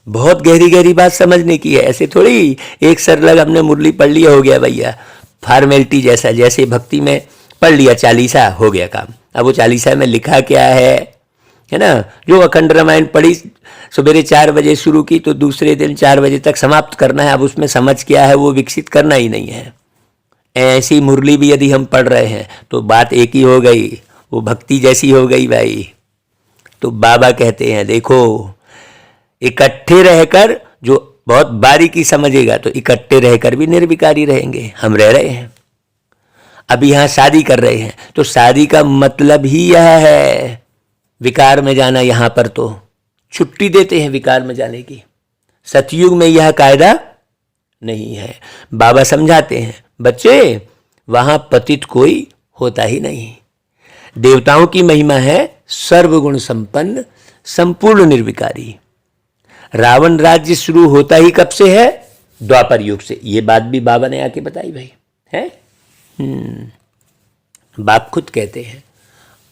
बहुत गहरी गहरी बात समझने की है। ऐसे थोड़ी एक सरलग हमने मुरली पढ़ लिया हो गया भैया, फॉर्मेलिटी जैसा, जैसे भक्ति में पढ़ लिया चालीसा हो गया काम। अब वो चालीसा में लिखा क्या है ना। जो अखंड रामायण पढ़ी, सवेरे 4 बजे शुरू की तो दूसरे दिन 4 बजे तक समाप्त करना है। अब उसमें समझ क्या है वो विकसित करना ही नहीं है। ऐसी मुरली भी यदि हम पढ़ रहे हैं तो बात एक ही हो गई, वो भक्ति जैसी हो गई भाई। तो बाबा कहते हैं देखो, इकट्ठे रहकर जो बहुत बारीकी समझेगा तो इकट्ठे रहकर भी निर्विकारी रहेंगे। हम रह रहे हैं, अभी यहाँ शादी कर रहे हैं तो शादी का मतलब ही यह है विकार में जाना। यहाँ पर तो छुट्टी देते हैं विकार में जाने की, सतयुग में यह कायदा नहीं है। बाबा समझाते हैं बच्चे वहां पतित कोई होता ही नहीं। देवताओं की महिमा है सर्वगुण संपन्न, संपूर्ण निर्विकारी। रावण राज्य शुरू होता ही कब से है? द्वापर युग से। ये बात भी बाबा ने आके बताई भाई है। बाप खुद कहते हैं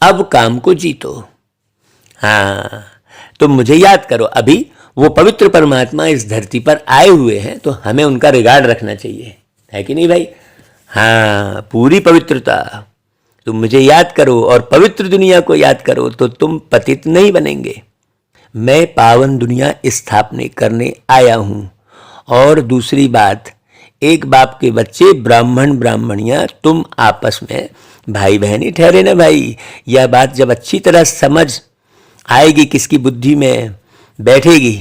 अब काम को जीतो। हाँ, तो मुझे याद करो, अभी वो पवित्र परमात्मा इस धरती पर आए हुए हैं तो हमें उनका रिगार्ड रखना चाहिए, है कि नहीं भाई। हाँ, पूरी पवित्रता। तुम मुझे याद करो और पवित्र दुनिया को याद करो तो तुम पतित नहीं बनेंगे। मैं पावन दुनिया स्थापना करने आया हूं। और दूसरी बात, एक बाप के बच्चे ब्राह्मण ब्राह्मणियां तुम आपस में भाई बहन ही ठहरे ना भाई। यह बात जब अच्छी तरह समझ आएगी, किसकी बुद्धि में बैठेगी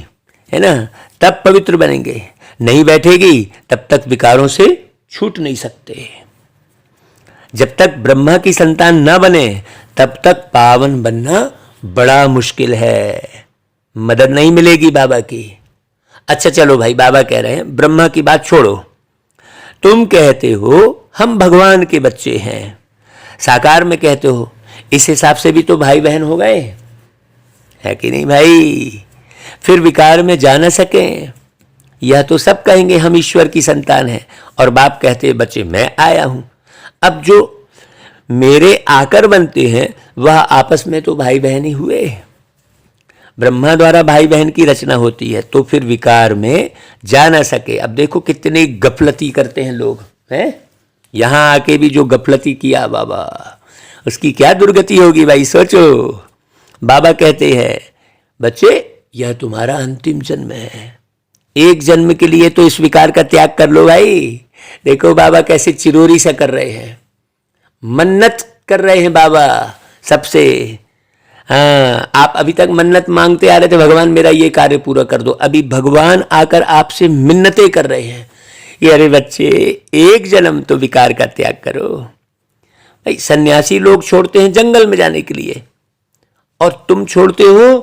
है ना, तब पवित्र बनेंगे। नहीं बैठेगी तब तक विकारों से छूट नहीं सकते। जब तक ब्रह्मा की संतान न बने तब तक पावन बनना बड़ा मुश्किल है, मदद नहीं मिलेगी बाबा की। अच्छा चलो भाई, बाबा कह रहे हैं ब्रह्मा की बात छोड़ो, तुम कहते हो हम भगवान के बच्चे हैं, साकार में कहते हो, इस हिसाब से भी तो भाई बहन हो गए, है कि नहीं भाई। फिर विकार में जा न सके, यह तो सब कहेंगे हम ईश्वर की संतान हैं, और बाप कहते हैं बच्चे मैं आया हूं। अब जो मेरे आकर बनते हैं वह आपस में तो भाई बहन ही हुए। ब्रह्मा द्वारा भाई बहन की रचना होती है तो फिर विकार में जा ना सके। अब देखो कितनी गफलती करते हैं लोग, हैं यहां आके भी जो गफलती किया बाबा, उसकी क्या दुर्गति होगी भाई, सोचो। बाबा कहते हैं बच्चे यह तुम्हारा अंतिम जन्म है, एक जन्म के लिए तो इस विकार का त्याग कर लो भाई। देखो बाबा कैसे चिरोरी सा कर रहे हैं, मन्नत कर रहे हैं बाबा सबसे। हाँ, आप अभी तक मन्नत मांगते आ रहे थे भगवान मेरा ये कार्य पूरा कर दो, अभी भगवान आकर आपसे मिन्नतें कर रहे हैं। ये अरे बच्चे एक जन्म तो विकार का त्याग करो भाई। सन्यासी लोग छोड़ते हैं जंगल में जाने के लिए और तुम छोड़ते हो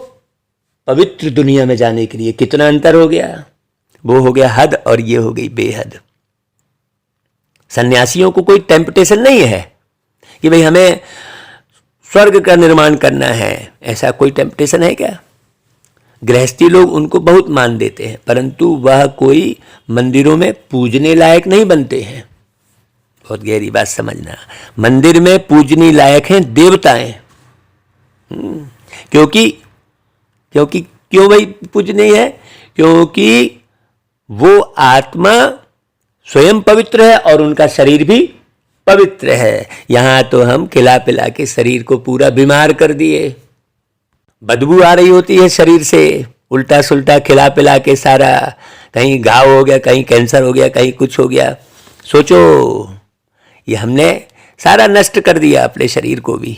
पवित्र दुनिया में जाने के लिए। कितना अंतर हो गया, वो हो गया हद और ये हो गई बेहद। सन्यासियों को कोई टेम्पटेशन नहीं है कि भाई हमें स्वर्ग का निर्माण करना है, ऐसा कोई टेम्पटेशन है क्या। गृहस्थी लोग उनको बहुत मान देते हैं परंतु वह कोई मंदिरों में पूजने लायक नहीं बनते हैं, बहुत गहरी बात समझना। मंदिर में पूजनी लायक हैं देवताएं। क्योंकि क्यों भाई पूजनीय है? क्योंकि वो आत्मा स्वयं पवित्र है और उनका शरीर भी पवित्र है। यहां तो हम खिला पिला के शरीर को पूरा बीमार कर दिए। बदबू आ रही होती है शरीर से, उल्टा सुल्टा खिला पिला के सारा, कहीं घाव हो गया, कहीं कैंसर हो गया, कहीं कुछ हो गया। सोचो, ये हमने सारा नष्ट कर दिया अपने शरीर को भी।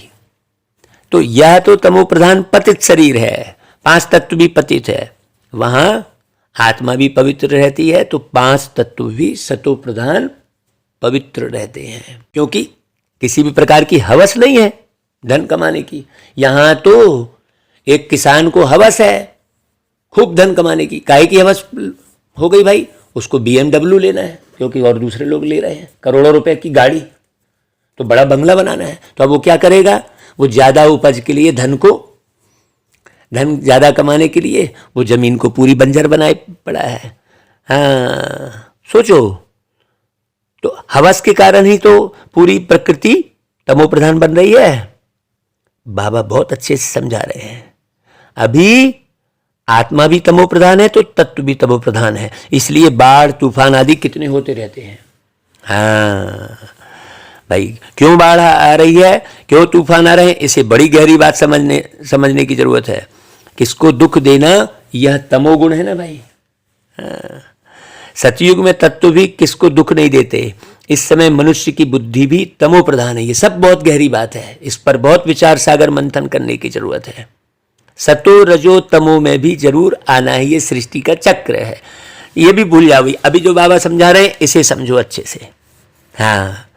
तो यह तो तमो प्रधान पतित शरीर है, 5 तत्व भी पतित है। वहां आत्मा भी पवित्र रहती है, तो 5 तत्व भी सतो प्रधान पवित्र रहते हैं। क्योंकि किसी भी प्रकार की हवस नहीं है धन कमाने की। यहां तो एक किसान को हवस है खूब धन कमाने की। काहे की हवस हो गई भाई? उसको BMW लेना है, क्योंकि और दूसरे लोग ले रहे हैं। करोड़ों रुपए की गाड़ी, तो बड़ा बंगला बनाना है। तो अब वो क्या करेगा? वो ज्यादा उपज के लिए, धन ज्यादा कमाने के लिए वो जमीन को पूरी बंजर बनाए पड़ा है। हाँ, सोचो, तो हवस के कारण ही तो पूरी प्रकृति तमो प्रधान बन रही है। बाबा बहुत अच्छे से समझा रहे हैं। अभी आत्मा भी तमो प्रधान है तो तत्व भी तमो प्रधान है, इसलिए बाढ़ तूफान आदि कितने होते रहते हैं। हाँ भाई, क्यों बाढ़ आ रही है, क्यों तूफान आ रहे हैं, इसे बड़ी गहरी बात समझने की जरूरत है। किसको दुख देना, यह तमोगुण है ना भाई। हाँ। सतयुग में तत्व भी किसको दुख नहीं देते। इस समय मनुष्य की बुद्धि भी तमो प्रधान है। ये सब बहुत गहरी बात है, इस पर बहुत विचार सागर मंथन करने की जरूरत है। सतो रजो तमो में भी जरूर आना है, ये सृष्टि का चक्र है। ये भी भूल जाओ, अभी जो बाबा समझा रहे हैं इसे समझो अच्छे से। हाँ,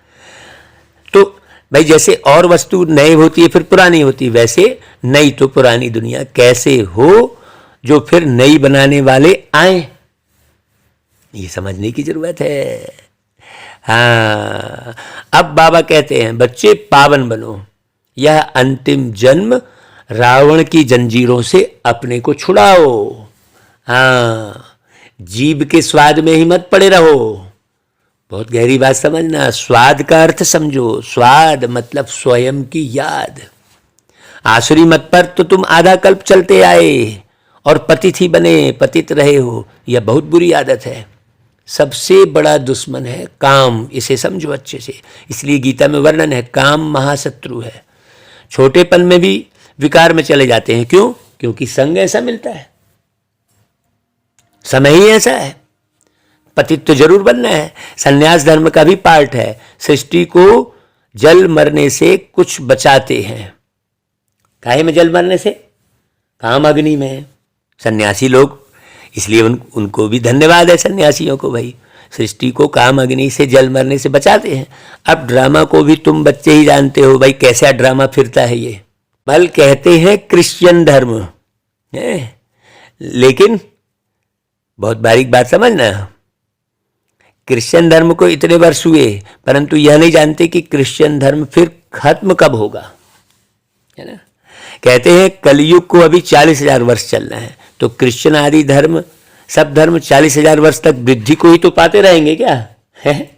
तो भाई जैसे और वस्तु नई होती है फिर पुरानी होती है, वैसे नई तो पुरानी दुनिया कैसे हो जो फिर नई बनाने वाले आए, ये समझने की जरूरत है। हाँ, अब बाबा कहते हैं बच्चे पावन बनो, यह अंतिम जन्म रावण की जंजीरों से अपने को छुड़ाओ। हाँ, जीभ के स्वाद में ही मत पड़े रहो। बहुत गहरी बात समझना, स्वाद का अर्थ समझो। स्वाद मतलब स्वयं की याद। आसुरी मत पर तो तुम आधा कल्प चलते आए और पतित ही बने, पतित रहे हो। यह बहुत बुरी आदत है। सबसे बड़ा दुश्मन है काम, इसे समझो अच्छे से। इसलिए गीता में वर्णन है, काम महाशत्रु है। छोटेपन में भी विकार में चले जाते हैं। क्यों? क्योंकि संग ऐसा मिलता है, समय ही ऐसा है। पतित तो जरूर बनना है। संन्यास धर्म का भी पार्ट है। सृष्टि को जल मरने से कुछ बचाते हैं। काहे में जल मरने से? काम अग्नि में। सन्यासी लोग, इसलिए उनको भी धन्यवाद है सन्यासियों को भाई, सृष्टि को काम अग्नि से जल मरने से बचाते हैं। अब ड्रामा को भी तुम बच्चे ही जानते हो भाई, कैसा ड्रामा फिरता है ये। मल कहते हैं क्रिश्चियन धर्म है, लेकिन बहुत बारीक बात समझना, क्रिश्चियन धर्म को इतने वर्ष हुए परंतु यह नहीं जानते कि क्रिश्चियन धर्म फिर खत्म कब होगा, है ना। कहते हैं कलयुग को अभी 40,000 वर्ष चलना है, तो क्रिश्चियन आदि धर्म, सब धर्म 40,000 वर्ष तक वृद्धि को ही तो पाते रहेंगे क्या, है?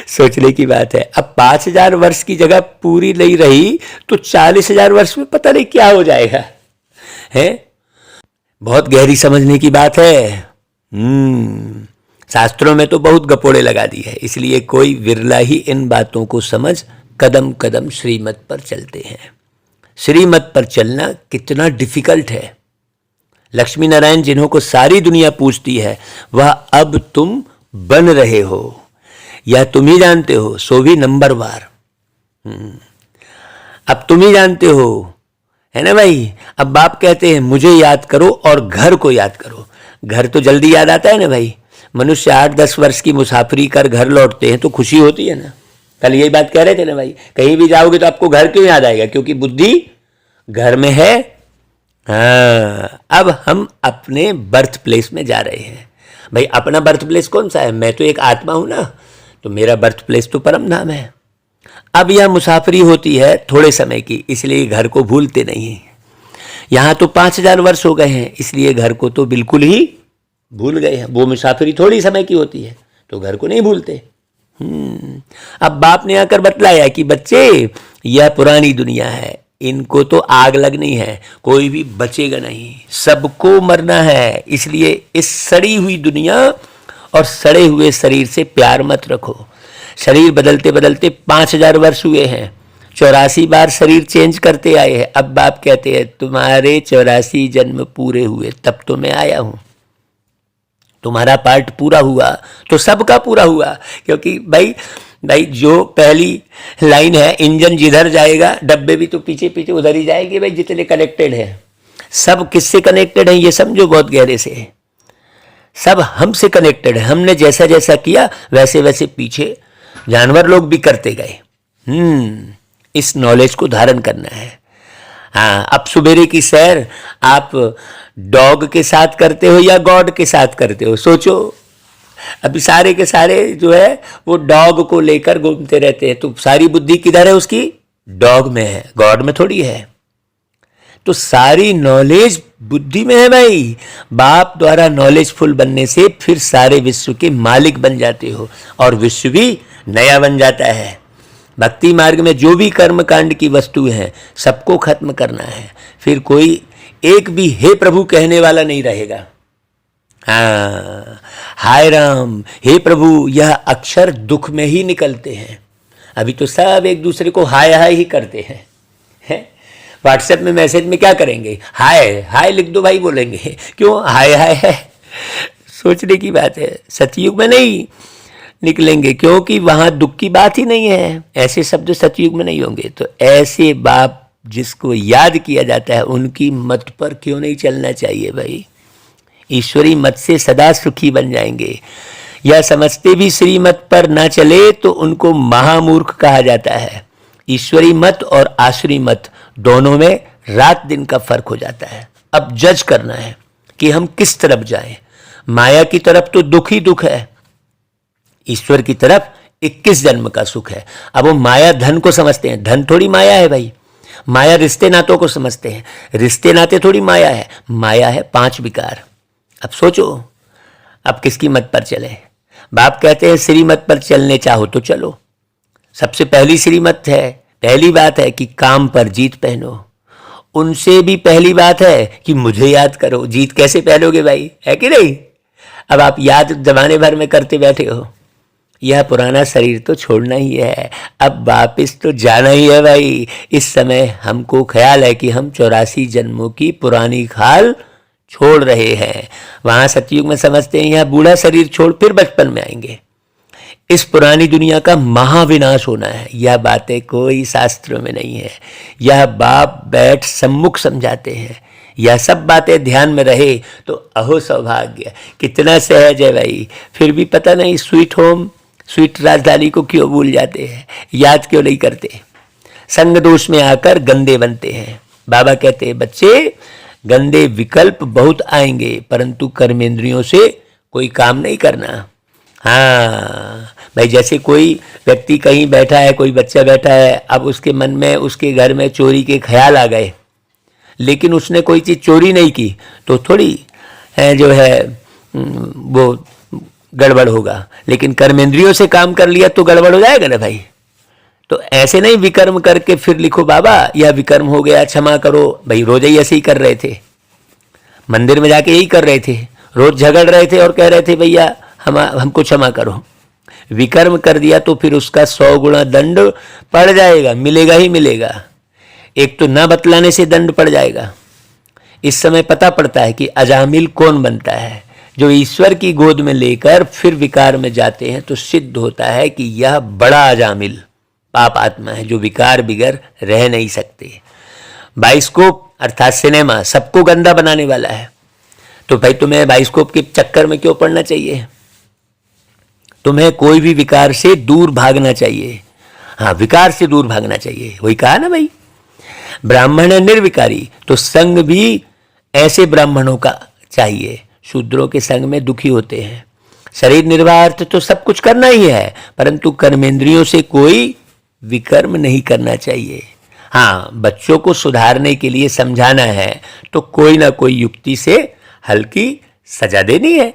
सोचने की बात है। अब 5,000 वर्ष की जगह पूरी नहीं रही तो 40,000 वर्ष में पता नहीं क्या हो जाएगा, है? बहुत गहरी समझने की बात है। शास्त्रों में तो बहुत गपोड़े लगा दी है, इसलिए कोई विरला ही इन बातों को समझ कदम कदम श्रीमत पर चलते हैं। श्रीमत पर चलना कितना डिफिकल्ट है। लक्ष्मी नारायण जिन्हों को सारी दुनिया पूछती है, वह अब तुम बन रहे हो, यह तुम ही जानते हो, सो भी नंबरवार। अब तुम ही जानते हो, है ना भाई। अब बाप कहते हैं मुझे याद करो और घर को याद करो। घर तो जल्दी याद आता है ना भाई। मनुष्य 8-10 वर्ष की मुसाफरी कर घर लौटते हैं तो खुशी होती है ना। कल यही बात कह रहे थे ना भाई, कहीं भी जाओगे तो आपको घर क्यों याद आएगा? क्योंकि बुद्धि घर में है। हाँ, अब हम अपने बर्थ प्लेस में जा रहे हैं भाई। अपना बर्थ प्लेस कौन सा है? मैं तो एक आत्मा हूं ना, तो मेरा बर्थ प्लेस तो परम धाम है। अब यह मुसाफरी होती है थोड़े समय की, इसलिए घर को भूलते नहीं। यहाँ तो 5,000 वर्ष हो गए हैं, इसलिए घर को तो बिल्कुल ही भूल गए हैं। वो मुसाफरी थोड़ी समय की होती है तो घर को नहीं भूलते। अब बाप ने आकर बतलाया कि बच्चे यह पुरानी दुनिया है, इनको तो आग लगनी है, कोई भी बचेगा नहीं, सबको मरना है। इसलिए इस सड़ी हुई दुनिया और सड़े हुए शरीर से प्यार मत रखो। शरीर बदलते बदलते 5000 वर्ष हुए हैं, 84 बार शरीर चेंज करते आए हैं। अब बाप कहते हैं तुम्हारे 84 जन्म पूरे हुए तब तो मैं आया हूं, तुम्हारा पार्ट पूरा हुआ तो सबका पूरा हुआ। क्योंकि भाई जो पहली लाइन है, इंजन जिधर जाएगा डब्बे भी तो पीछे पीछे उधर ही जाएंगे। भाई जितने कनेक्टेड हैं, सब किससे कनेक्टेड हैं ये समझो बहुत गहरे से। सब हमसे कनेक्टेड है, हमने जैसा जैसा किया वैसे वैसे पीछे जानवर लोग भी करते गए। इस नॉलेज को धारण करना है। हाँ, अब सुबेरे की सैर आप डॉग के साथ करते हो या गॉड के साथ करते हो, सोचो। अभी सारे के सारे जो है वो डॉग को लेकर घूमते रहते हैं, तो सारी बुद्धि किधर है उसकी? डॉग में है, गॉड में थोड़ी है। तो सारी नॉलेज बुद्धि में है भाई। बाप द्वारा नॉलेजफुल बनने से फिर सारे विश्व के मालिक बन जाते हो और विश्व भी नया बन जाता है। भक्ति मार्ग में जो भी कर्म कांड की वस्तु है सबको खत्म करना है, फिर कोई एक भी हे प्रभु कहने वाला नहीं रहेगा। हाँ, हाय राम, हे प्रभु, यह अक्षर दुख में ही निकलते हैं। अभी तो सब एक दूसरे को हाय हाय ही करते हैं, व्हाट्सएप में मैसेज में क्या करेंगे? हाय हाय लिख दो भाई, बोलेंगे क्यों हाय हाय है? सोचने की बात है। सतयुग में नहीं निकलेंगे क्योंकि वहां दुख की बात ही नहीं है, ऐसे शब्द सतयुग में नहीं होंगे। तो ऐसे बाप जिसको याद किया जाता है उनकी मत पर क्यों नहीं चलना चाहिए भाई? ईश्वरी मत से सदा सुखी बन जाएंगे। यह समझते भी श्रीमत पर ना चले तो उनको महामूर्ख कहा जाता है। ईश्वरी मत और आसुरी मत दोनों में रात दिन का फर्क हो जाता है। अब जज करना है कि हम किस तरफ जाएं। माया की तरफ तो दुख ही दुख है, ईश्वर की तरफ 21 जन्म का सुख है। अब वो माया धन को समझते हैं, धन थोड़ी माया है भाई। माया रिश्ते नातों को समझते हैं, रिश्ते नाते थोड़ी माया है। माया है 5 विकार। अब सोचो, अब किसकी मत पर चले? बाप कहते हैं श्रीमत पर चलने चाहो तो चलो। सबसे पहली श्रीमत है, पहली बात है कि काम पर जीत पहनो। उनसे भी पहली बात है कि मुझे याद करो। जीत कैसे पहनोगे भाई, है कि नहीं? अब आप याद जमाने भर में करते बैठे हो। यह पुराना शरीर तो छोड़ना ही है, अब वापिस तो जाना ही है भाई। इस समय हमको ख्याल है कि हम 84 जन्मों की पुरानी खाल छोड़ रहे हैं। वहां सतयुग में समझते हैं यह बूढ़ा शरीर छोड़ फिर बचपन में आएंगे। इस पुरानी दुनिया का महाविनाश होना है, यह बातें कोई शास्त्रों में नहीं है। यह बाप बैठ सम्मुख समझाते हैं। यह सब बातें ध्यान में रहे तो अहो सौभाग्य, कितना सहज है भाई। फिर भी पता नहीं स्वीट होम, स्वीट राजधानी को क्यों भूल जाते हैं, याद क्यों नहीं करते। संग दोष में आकर गंदे बनते हैं। बाबा कहते हैं बच्चे, गंदे विकल्प बहुत आएंगे परंतु कर्मेंद्रियों से कोई काम नहीं करना। हाँ भाई, जैसे कोई व्यक्ति कहीं बैठा है, कोई बच्चा बैठा है, अब उसके मन में उसके घर में चोरी के ख्याल आ गए, लेकिन उसने कोई चीज़ चोरी नहीं की तो थोड़ी जो है वो गड़बड़ होगा। लेकिन कर्मेंद्रियों से काम कर लिया तो गड़बड़ हो जाएगा ना भाई। तो ऐसे नहीं विकर्म करके फिर लिखो बाबा यह विकर्म हो गया, क्षमा करो। भाई रोज ही ऐसे ही कर रहे थे, मंदिर में जाके यही कर रहे थे, रोज झगड़ रहे थे और कह रहे थे भैया हमको क्षमा करो। विकर्म कर दिया तो फिर उसका 100 गुना दंड पड़ जाएगा, मिलेगा ही मिलेगा। एक तो ना बतलाने से दंड पड़ जाएगा। इस समय पता पड़ता है कि अजामिल कौन बनता है। जो ईश्वर की गोद में लेकर फिर विकार में जाते हैं तो सिद्ध होता है कि यह बड़ा अजामिल पाप आत्मा है जो विकार बिगर रह नहीं सकते। बाइस्कोप अर्थात सिनेमा सबको गंदा बनाने वाला है। तो भाई तुम्हें बाइस्कोप के चक्कर में क्यों पड़ना चाहिए? तुम्हें कोई भी विकार से दूर भागना चाहिए। हाँ, विकार से दूर भागना चाहिए, वही कहा ना भाई। ब्राह्मण है निर्विकारी, तो संग भी ऐसे ब्राह्मणों का चाहिए। शूद्रों के संग में दुखी होते हैं। शरीर निर्वाह तो सब कुछ करना ही है परंतु कर्मेंद्रियों से कोई विकर्म नहीं करना चाहिए। हाँ, बच्चों को सुधारने के लिए समझाना है तो कोई ना कोई युक्ति से हल्की सजा देनी है।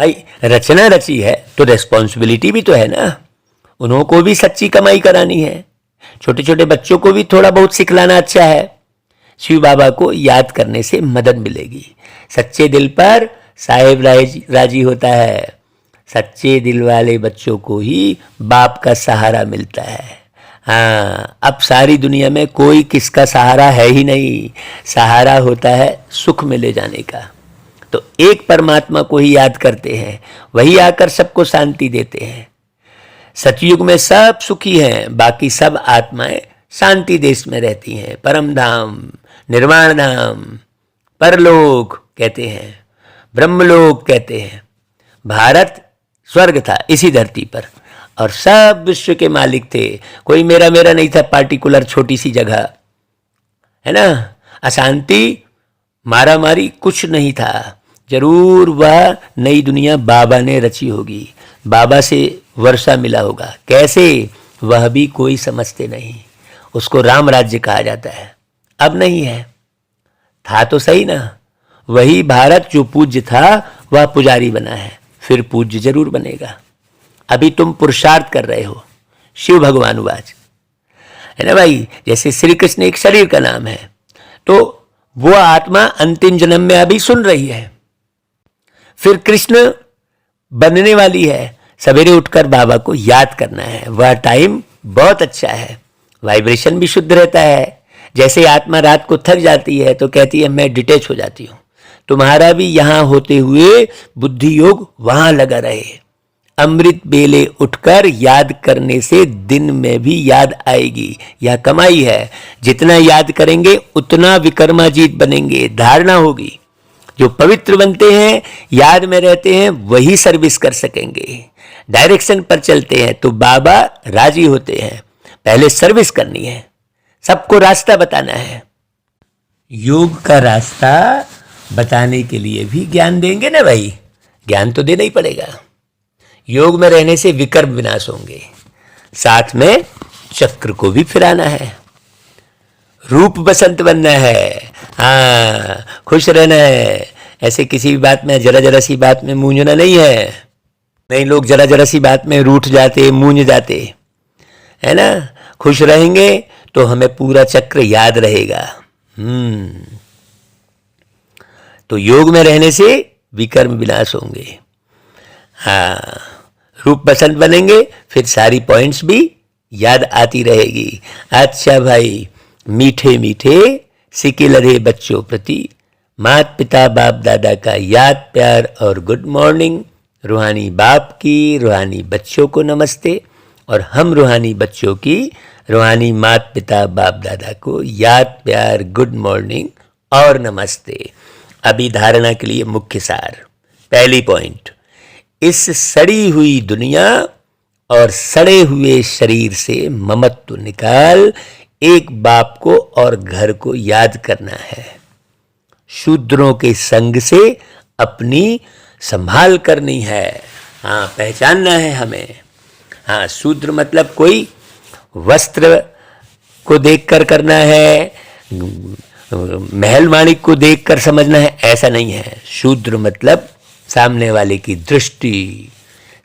भाई रचना रची है तो रेस्पॉन्सिबिलिटी भी तो है ना, उन्हों को भी सच्ची कमाई करानी है, छोटे छोटे बच्चों को भी थोड़ा बहुत सिखलाना अच्छा है। शिव बाबा को याद करने से मदद मिलेगी। सच्चे दिल पर साहेब राजी होता है। सच्चे दिल वाले बच्चों को ही बाप का सहारा मिलता है। हाँ, अब सारी दुनिया में कोई किसका सहारा है ही नहीं। सहारा होता है सुख में ले जाने का। तो एक परमात्मा को ही याद करते हैं, वही आकर सबको शांति देते हैं। सतयुग में सब सुखी हैं, बाकी सब आत्माएं शांति देश में रहती हैं। परम धाम, निर्वाण धाम, परलोक कहते हैं, ब्रह्मलोक कहते हैं। भारत स्वर्ग था इसी धरती पर, और सब विश्व के मालिक थे। कोई मेरा मेरा नहीं था, पार्टिकुलर छोटी सी जगह, है ना। अशांति, मारामारी कुछ नहीं था। जरूर वह नई दुनिया बाबा ने रची होगी, बाबा से वर्षा मिला होगा। कैसे, वह भी कोई समझते नहीं। उसको राम राज्य कहा जाता है, अब नहीं है। था तो सही ना, वही भारत जो पूज्य था वह पुजारी बना है, फिर पूज्य जरूर बनेगा। अभी तुम पुरुषार्थ कर रहे हो। शिव भगवान वाच है ना भाई। जैसे श्री कृष्ण एक शरीर का नाम है, तो वो आत्मा अंतिम जन्म में अभी सुन रही है, फिर कृष्ण बनने वाली है। सवेरे उठकर बाबा को याद करना है, वह टाइम बहुत अच्छा है। वाइब्रेशन भी शुद्ध रहता है। जैसे आत्मा रात को थक जाती है तो कहती है मैं डिटैच हो जाती हूं, तुम्हारा भी यहां होते हुए बुद्धि योग वहां लगा रहे। अमृत बेले उठकर याद करने से दिन में भी याद आएगी, यह कमाई है। जितना याद करेंगे उतना विकर्माजीत बनेंगे, धारणा होगी। जो पवित्र बनते हैं, याद में रहते हैं, वही सर्विस कर सकेंगे। डायरेक्शन पर चलते हैं तो बाबा राजी होते हैं। पहले सर्विस करनी है, सबको रास्ता बताना है। योग का रास्ता बताने के लिए भी ज्ञान देंगे ना भाई, ज्ञान तो देना ही पड़ेगा। योग में रहने से विकर्म विनाश होंगे, साथ में चक्र को भी फिराना है। रूप बसंत बनना है, हाँ, खुश रहना है। ऐसे किसी भी बात में, जरा जरा सी बात में मूंझना नहीं है। नहीं, लोग जरा जरा सी बात में रूठ जाते, मूंझ जाते, है ना। खुश रहेंगे तो हमें पूरा चक्र याद रहेगा। तो योग में रहने से विकर्म विनाश होंगे। हाँ, रूप बसंत बनेंगे, फिर सारी पॉइंट्स भी याद आती रहेगी। अच्छा भाई, मीठे मीठे सिके लधे बच्चों प्रति माता पिता बाप दादा का याद प्यार और गुड मॉर्निंग। रूहानी बाप की रूहानी बच्चों को नमस्ते, और हम रूहानी बच्चों की रूहानी माता पिता बाप दादा को याद प्यार गुड मॉर्निंग और नमस्ते। अभी धारणा के लिए मुख्य सार। पहली पॉइंट, इस सड़ी हुई दुनिया और सड़े हुए शरीर से ममत्व निकाल एक बाप को और घर को याद करना है। शूद्रों के संग से अपनी संभाल करनी है। हाँ, पहचानना है हमें। हाँ, शूद्र मतलब कोई वस्त्र को देखकर करना है, महल माणिक को देखकर समझना है, ऐसा नहीं है। शूद्र मतलब सामने वाले की दृष्टि,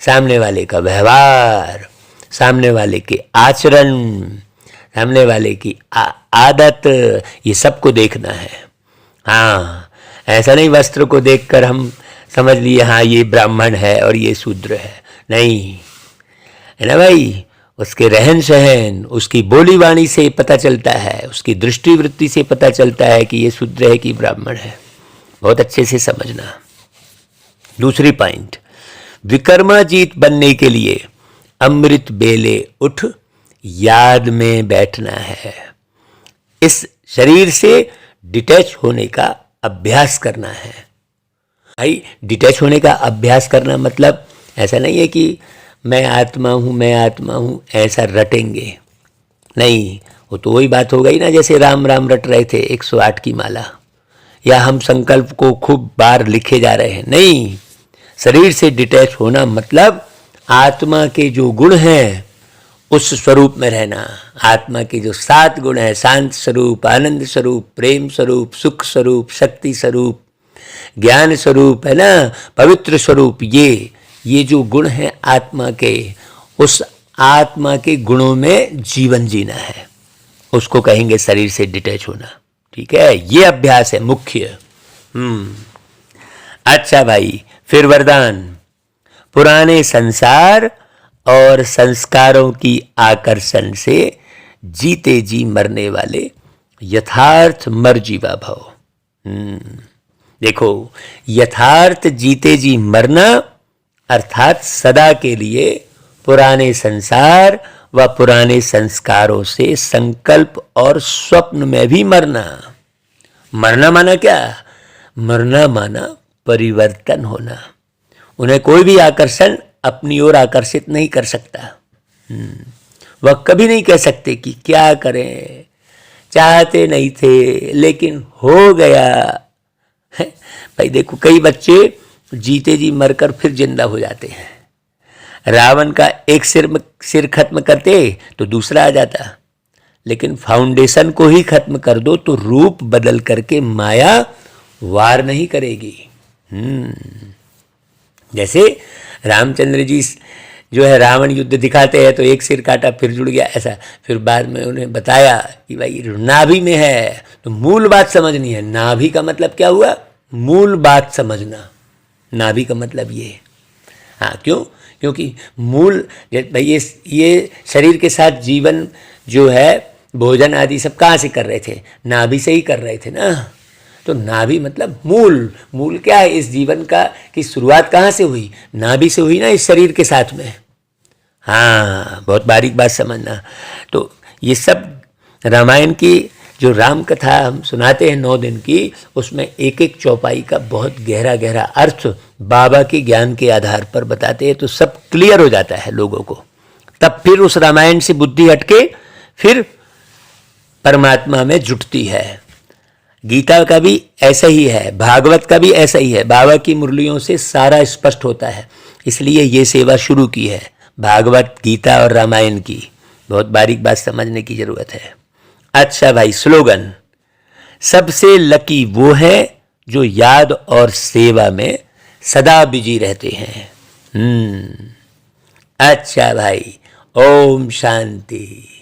सामने वाले का व्यवहार, सामने वाले के आचरण, सामने वाले की आदत, ये सबको देखना है। हाँ, ऐसा नहीं वस्त्र को देखकर हम समझ लिए हाँ ये ब्राह्मण है और ये शूद्र है, नहीं, है ना भाई। उसके रहन सहन, उसकी बोली वाणी से पता चलता है, उसकी दृष्टि वृत्ति से पता चलता है कि ये शूद्र है कि ब्राह्मण है। बहुत अच्छे से समझना। दूसरी पॉइंट, विकर्माजीत बनने के लिए अमृत बेले उठ याद में बैठना है। इस शरीर से डिटैच होने का अभ्यास करना है। भाई, डिटैच होने का अभ्यास करना मतलब ऐसा नहीं है कि मैं आत्मा हूँ, मैं आत्मा हूँ, ऐसा रटेंगे नहीं। वो तो वही बात हो गई ना, जैसे राम राम रट रहे थे 108 की माला, या हम संकल्प को खूब बार लिखे जा रहे हैं। नहीं, शरीर से डिटैच होना मतलब आत्मा के जो गुण हैं उस स्वरूप में रहना। आत्मा के जो 7 गुण हैं, शांत स्वरूप, आनंद स्वरूप, प्रेम स्वरूप, सुख स्वरूप, शक्ति स्वरूप, ज्ञान स्वरूप है ना, पवित्र स्वरूप, ये जो गुण है आत्मा के, उस आत्मा के गुणों में जीवन जीना है, उसको कहेंगे शरीर से डिटैच होना। ठीक है, ये अभ्यास है मुख्य। अच्छा भाई, फिर वरदान, पुराने संसार और संस्कारों की आकर्षण से जीते जी मरने वाले यथार्थ मर जीवा भव। देखो, यथार्थ जीते जी मरना अर्थात सदा के लिए पुराने संसार व पुराने संस्कारों से संकल्प और स्वप्न में भी मरना। मरना माना क्या? मरना माना परिवर्तन होना। उन्हें कोई भी आकर्षण अपनी ओर आकर्षित नहीं कर सकता। वह कभी नहीं कह सकते कि क्या करें, चाहते नहीं थे लेकिन हो गया। भाई देखो, कई बच्चे जीते जी मरकर फिर जिंदा हो जाते हैं। रावण का एक सिर खत्म करते तो दूसरा आ जाता, लेकिन फाउंडेशन को ही खत्म कर दो तो रूप बदल करके माया वार नहीं करेगी। जैसे रामचंद्र जी जो है रावण युद्ध दिखाते हैं तो एक सिर काटा फिर जुड़ गया, ऐसा। फिर बाद में उन्हें बताया कि भाई नाभि में है, तो मूल बात समझनी है। नाभि का मतलब क्या हुआ? मूल बात समझना। नाभि का मतलब ये। हाँ, क्यों? क्योंकि मूल भाई ये शरीर के साथ जीवन जो है, भोजन आदि सब कहाँ से कर रहे थे? नाभि से ही कर रहे थे ना। तो नाभि मतलब मूल। मूल क्या है इस जीवन का, कि शुरुआत कहाँ से हुई? नाभि से हुई ना, इस शरीर के साथ में। हाँ, बहुत बारीक बात समझना। तो ये सब रामायण की जो राम कथा हम सुनाते हैं 9 दिन की, उसमें एक एक चौपाई का बहुत गहरा गहरा अर्थ बाबा के ज्ञान के आधार पर बताते हैं, तो सब क्लियर हो जाता है लोगों को। तब फिर उस रामायण से बुद्धि हटके फिर परमात्मा में जुटती है। गीता का भी ऐसा ही है, भागवत का भी ऐसा ही है। बाबा की मुरलियों से सारा स्पष्ट होता है, इसलिए ये सेवा शुरू की है, भागवत, गीता और रामायण की। बहुत बारीक बात समझने की जरूरत है। अच्छा भाई, स्लोगन, सबसे लकी वो है जो याद और सेवा में सदा बिजी रहते हैं। अच्छा भाई, ओम शांति।